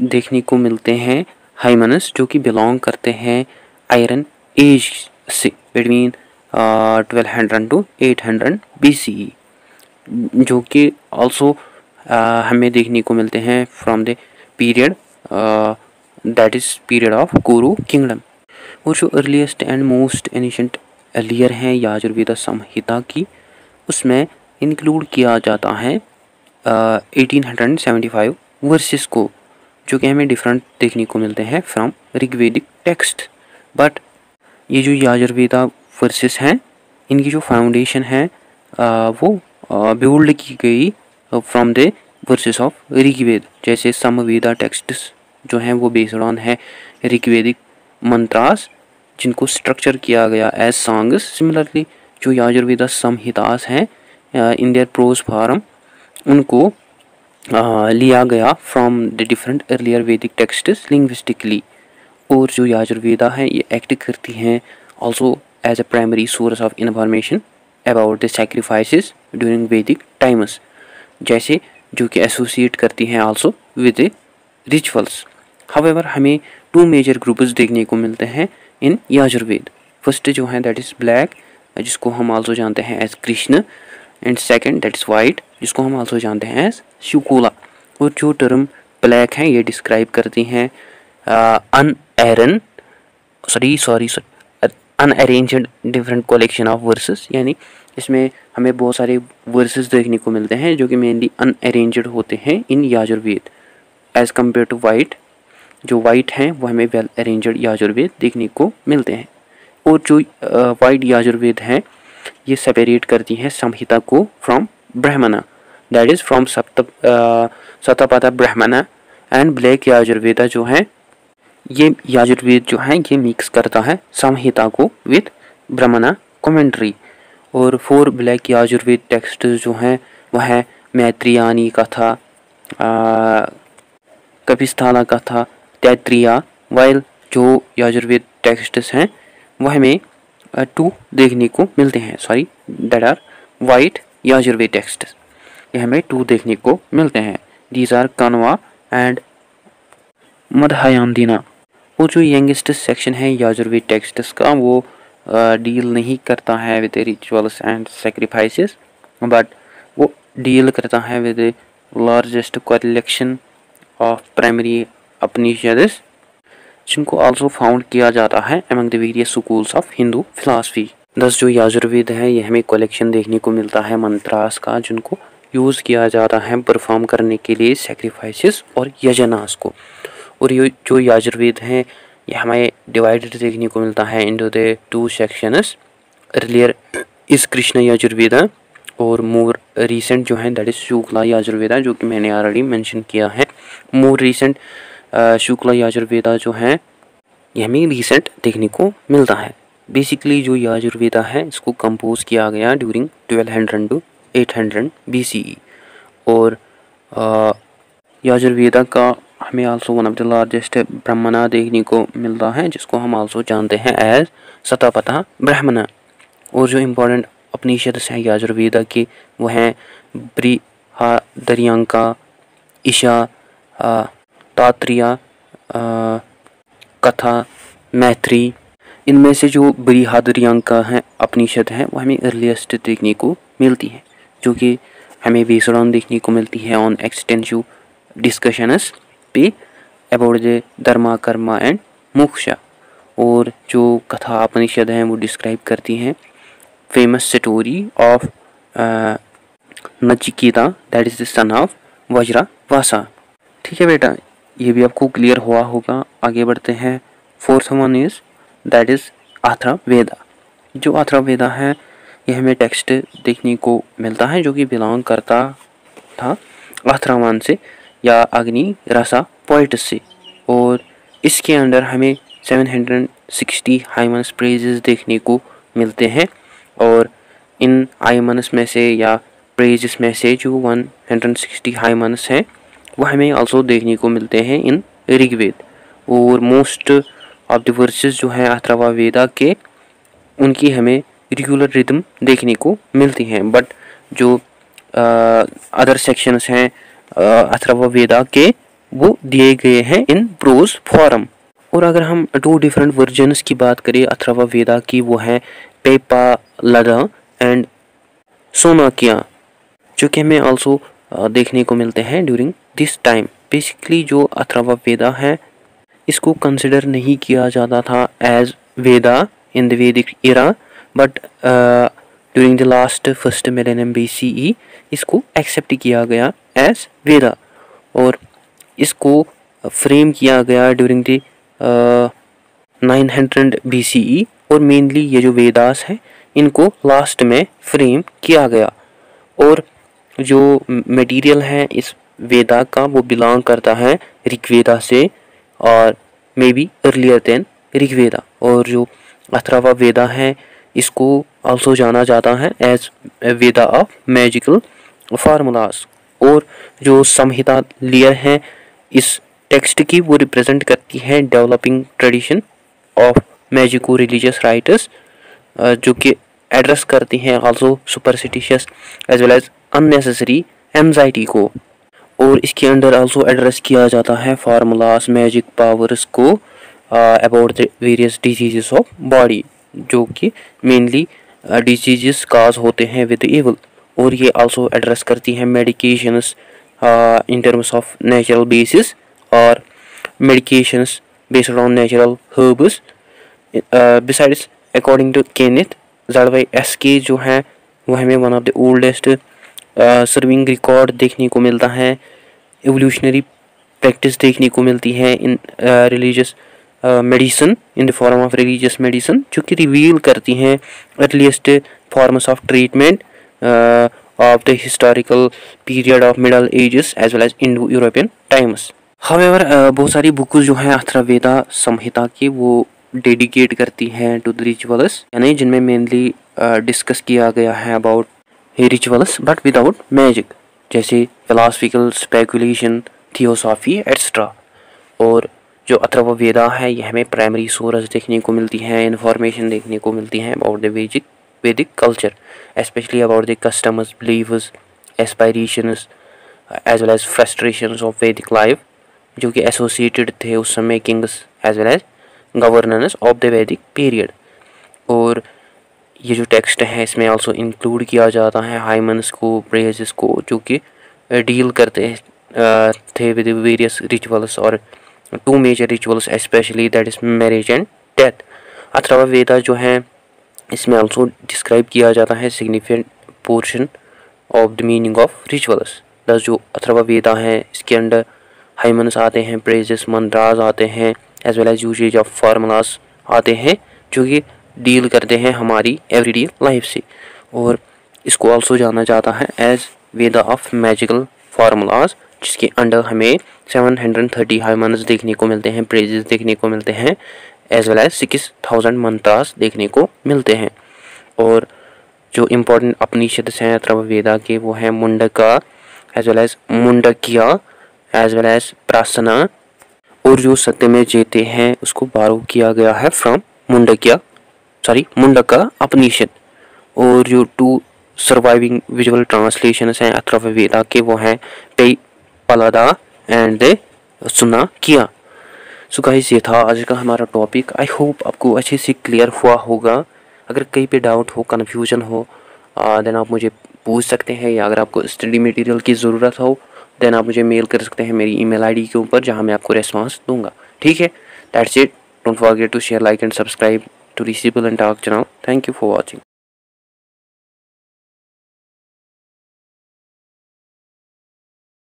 देखने को मिलते हैं हाइमन्स जो कि बिलोंग करते हैं आयरन एज से बिटवीन 1200 to 800 BCE, जो कि ऑल्सो हमें देखने को मिलते हैं from the period that is period of कुरु किंगडम। वो जो earliest and most ancient layer हैं यजुर्वेद संहिता की उसमें इंक्लूड किया जाता है 1875 वर्सेस को, जो कि हमें डिफरेंट देखने को मिलते हैं फ्रॉम ऋग्वेदिक टेक्स्ट। बट ये जो यजुर्वेदा वर्सेस हैं, इनकी जो फाउंडेशन है वो बिल्ड की गई from the verses of Rigveda. जैसे समवेदा टेक्स्ट्स जो हैं वो बेस्ड ऑन है ऋग्वेदिक मंत्रास, जिनको स्ट्रक्चर किया गया एज सॉन्ग्स। सिमिलरली जो यजुर्वेदा संहितास हैं इन देयर प्रोज फॉर्म, उनको लिया गया from the different earlier Vedic texts linguistically. और जो यजुर्वेदा है ये एक्ट करती हैं also as a primary source of information about the sacrifices during Vedic times, जैसे जो कि एसोसिएट करती हैं आल्सो विद रिचुअल्स। हाउएवर हमें 2 मेजर ग्रुप्स देखने को मिलते हैं इन यजुर्वेद। फर्स्ट जो है दैट इज़ ब्लैक, जिसको हम आल्सो जानते हैं as Krishna, and second that is white, जिसको हम आल्सो जानते हैं एज शुक्ला। और जो टर्म ब्लैक है ये डिस्क्राइब करती हैं अनअरेंज्ड डिफरेंट कलेक्शन ऑफ वर्सेस, यानी इसमें हमें बहुत सारे वर्सेस देखने को मिलते हैं जो कि मेनली अनअरेंज्ड होते हैं in Yajurveda as compare to white. जो वाइट हैं वो हमें वेल अरेंज्ड यजुर्वेद देखने को मिलते हैं। और जो वाइट यजुर्वेद हैं ये सेपरेट करती हैं संहिता को फ्रॉम ब्राह्मणा, दैट इज़ फ्रॉम शतपथ ब्राह्मणा। एंड ब्लैक यजुर्वेदा जो है ये यजुर्वेद जो है ये मिक्स करता है संहिता को विद ब्राह्मणा कमेंट्री। और 4 ब्लैक यजुर्वेद टेक्स्ट जो हैं वह है मैत्रेयी कथा, कपिस्थला कथा, तैत्तिरीय। वाइल जो यजुर्वेद टेक्स्ट्स हैं वह हमें 2 देखने को मिलते हैं, that are white Yajurveda texts, ये हमें 2 देखने को मिलते हैं। दीज आर कण्वा एंड मध्यान्ह। वो जो यंगेस्ट सेक्शन है यजुर्वेद टेक्स्ट्स का वो डील नहीं करता है with rituals and sacrifices, but वो डील करता है with largest collection of primary Upanishads, जिनको आल्सो फाउंड किया जाता है among the various schools of Hindu philosophy. दस जो यजुर्वेद है ये हमें कलेक्शन देखने को मिलता है मंत्रास का, जिनको यूज़ किया जाता है परफॉर्म करने के लिए सेक्रीफाइसेस और यजनास को। और ये जो यजुर्वेद हैं ये हमें डिवाइडेड देखने को मिलता है इनटू द 2 सेक्शंस। अर्लियर इस कृष्ण यजुर्वेदा और मोर रीसेंट जो है दैट इज़ शुक्ला यजुर्वेदा, जो कि मैंने ऑलरेडी मेंशन किया है। मोर रीसेंट शुक्ला यजुर्वेदा जो है ये हमें रीसेंट देखने को मिलता है। बेसिकली जो यजुर्वेदा है इसको कंपोज किया गया ड्यूरिंग 1200 टू 800 BCE। और यजुर्वेदा का हमें also one of the largest ब्राह्मणा देखने को मिलता है, जिसको हम आल्सो जानते हैं एज शतपथ ब्राह्मणा। और जो इम्पोर्टेंट उपनिषद्स हैं यजुर्वेदा के वो हैं बृहदारण्यक, ईशा, तैत्तिरीय, कथा, मैत्री। इनमें से जो बृहदारण्यक है उपनिषद है वो हमें अर्लीस्ट देखने को मिलती है, जो कि हमें बेस्ड ऑन देखने को मिलती है ऑन एक्सटेंसिव डिस्कशंस पे about the dharma karma and moksha. और जो कथा उपनिषद हैं वो डिस्क्राइब करती हैं famous story of Nachiketa, that is the son of Vajravasa. ठीक है बेटा, ये भी आपको क्लियर हुआ होगा। आगे बढ़ते हैं। 4th one is that is Atharvaveda. जो अथर्ववेदा है ये हमें टेक्स्ट देखने को मिलता है जो कि बिलोंग करता था अथर्वण से या अग्नि रसा पोइट से। और इसके अंदर हमें 760 हाइमन्स प्रेजेस देखने को मिलते हैं। और इन हाइमन्स में से या प्रेजेस में से जो 160 हाइमन्स हैं वो हमें आल्सो देखने को मिलते हैं इन ऋग्वेद। और मोस्ट ऑफ द वर्सेस जो हैं अथर्ववेदा के उनकी हमें रेगुलर रिदम देखने को मिलती हैं, बट जो अदर सेक्शंस हैं अथर्ववेदा के वो दिए गए हैं इन प्रोज फॉर्म। और अगर हम 2 डिफरेंट वर्जन्स की बात करें अथर्ववेदा की, वो हैं पेप्पालदा एंड शोनकिया, जो कि हमें आल्सो देखने को मिलते हैं ड्यूरिंग दिस टाइम। बेसिकली जो अथर्ववेदा है इसको कंसिडर नहीं किया जाता था एज वेदा इन द वैदिक era, but during the last first millennium BCE इसको एक्सेप्ट किया गया एज वेदा, और इसको फ्रेम किया गया ड्यूरिंग द 900 BCE, और मेनली ये जो वेदास हैं इनको लास्ट में फ्रेम किया गया। और जो मटेरियल है इस वेदा का वो बिलोंग करता है ऋग्वेदा से, और may be earlier than Rigveda. और जो अथर्वा वेदा है इसको आल्सो जाना जाता है as Veda of magical formulas. और जो संहिता लेयर है इस टेक्स्ट की वो रिप्रेजेंट करती है developing tradition of magico religious writers, जो कि एड्रेस करती हैं also superstitious as well as unnecessary anxiety को। और इसके अंडर आल्सो एड्रेस किया जाता है फार्मूलास मैजिक पावर्स को about the various diseases of body, जो कि मेनली डिजीजेस काज होते हैं विद इवल। और ये आल्सो एड्रेस करती हैं medications in terms of natural basis और medications based on natural herbs. Besides according to Kenneth ZYSK जो है वो हमें one of the oldest serving record देखने को मिलता है, एवोल्यूशनरी प्रैक्टिस देखने को मिलती है in religious medicine, in the form of religious medicine, जो कि रिवील करती हैं earliest forms of treatment of the historical period of middle ages as well as Indo European times. However बहुत सारी बुक्स जो हैं अथर्ववेदा संहिता की वो डेडिकेट करती हैं टू द रिचुअल्स, यानी जिनमें मेनली डिस्कस किया गया है about rituals but without magic, जैसे फिलॉसफिकल स्पेकुलेशन, थियोसॉफी एट्सेट्रा। और जो अथर्ववेदा है ये हमें प्राइमरी सोर्स देखने को मिलती हैं, इन्फॉर्मेशन देखने को मिलती हैं about the Vedic culture, specially about the customs, beliefs, aspirations as well as frustrations of Vedic life, जो कि एसोसिएटेड थे उस समय kings as well as governance of the वैदिक पीरियड। और ये जो टेक्स्ट है इसमें आल्सो इंक्लूड किया जाता है हाइमन्स को, प्रेजेस को, जो कि डील करते थे विद वेरियस रिचुअल्स और two major rituals specially that is marriage and death. Atharvaveda जो है इसमें आल्सो डिस्क्राइब किया जाता है significant portion of the meaning of rituals. Thus जो अथर्ववेदा है इसके अंडर हाइमन्स आते हैं, प्रेजेस मंत्रास आते हैं, as well as usages of formulas आते हैं, जो कि डील करते हैं हमारी एवरीडे लाइफ से। और इसको आल्सो जाना जाता है as Veda of magical formulas, जिसके अंडर हमें 730 हाइमन्स देखने को मिलते हैं, प्रेजेस देखने को मिलते हैं, एज वेल एज 6000 मंत्रास देखने को मिलते हैं। और जो इम्पोर्टेंट उपनिषद हैं अथर्ववेदा के वो हैं Mundaka as well as Mandukya as well as Prashna. और जो सत्यमेव जयते हैं उसको बारो किया गया है फ्रॉम मुंडका उपनिषद। और जो टू सर्वाइविंग विजुअल ट्रांसलेशंस हैं अथर्ववेदा के वो हैं पेपलादा एंड द सुनाकिया। सो गाइस ये था आज का हमारा टॉपिक। आई होप आपको अच्छे से क्लियर हुआ होगा। अगर कहीं पे डाउट हो, कन्फ्यूजन हो, देन आप मुझे पूछ सकते हैं, या अगर आपको स्टडी मटेरियल की ज़रूरत हो देन आप मुझे मेल कर सकते हैं मेरी ईमेल आईडी के ऊपर, जहां मैं आपको रेस्पॉन्स दूंगा। ठीक है, that's it. Don't forget to share, like and subscribe to receivable and talk channel. Thank you for watching.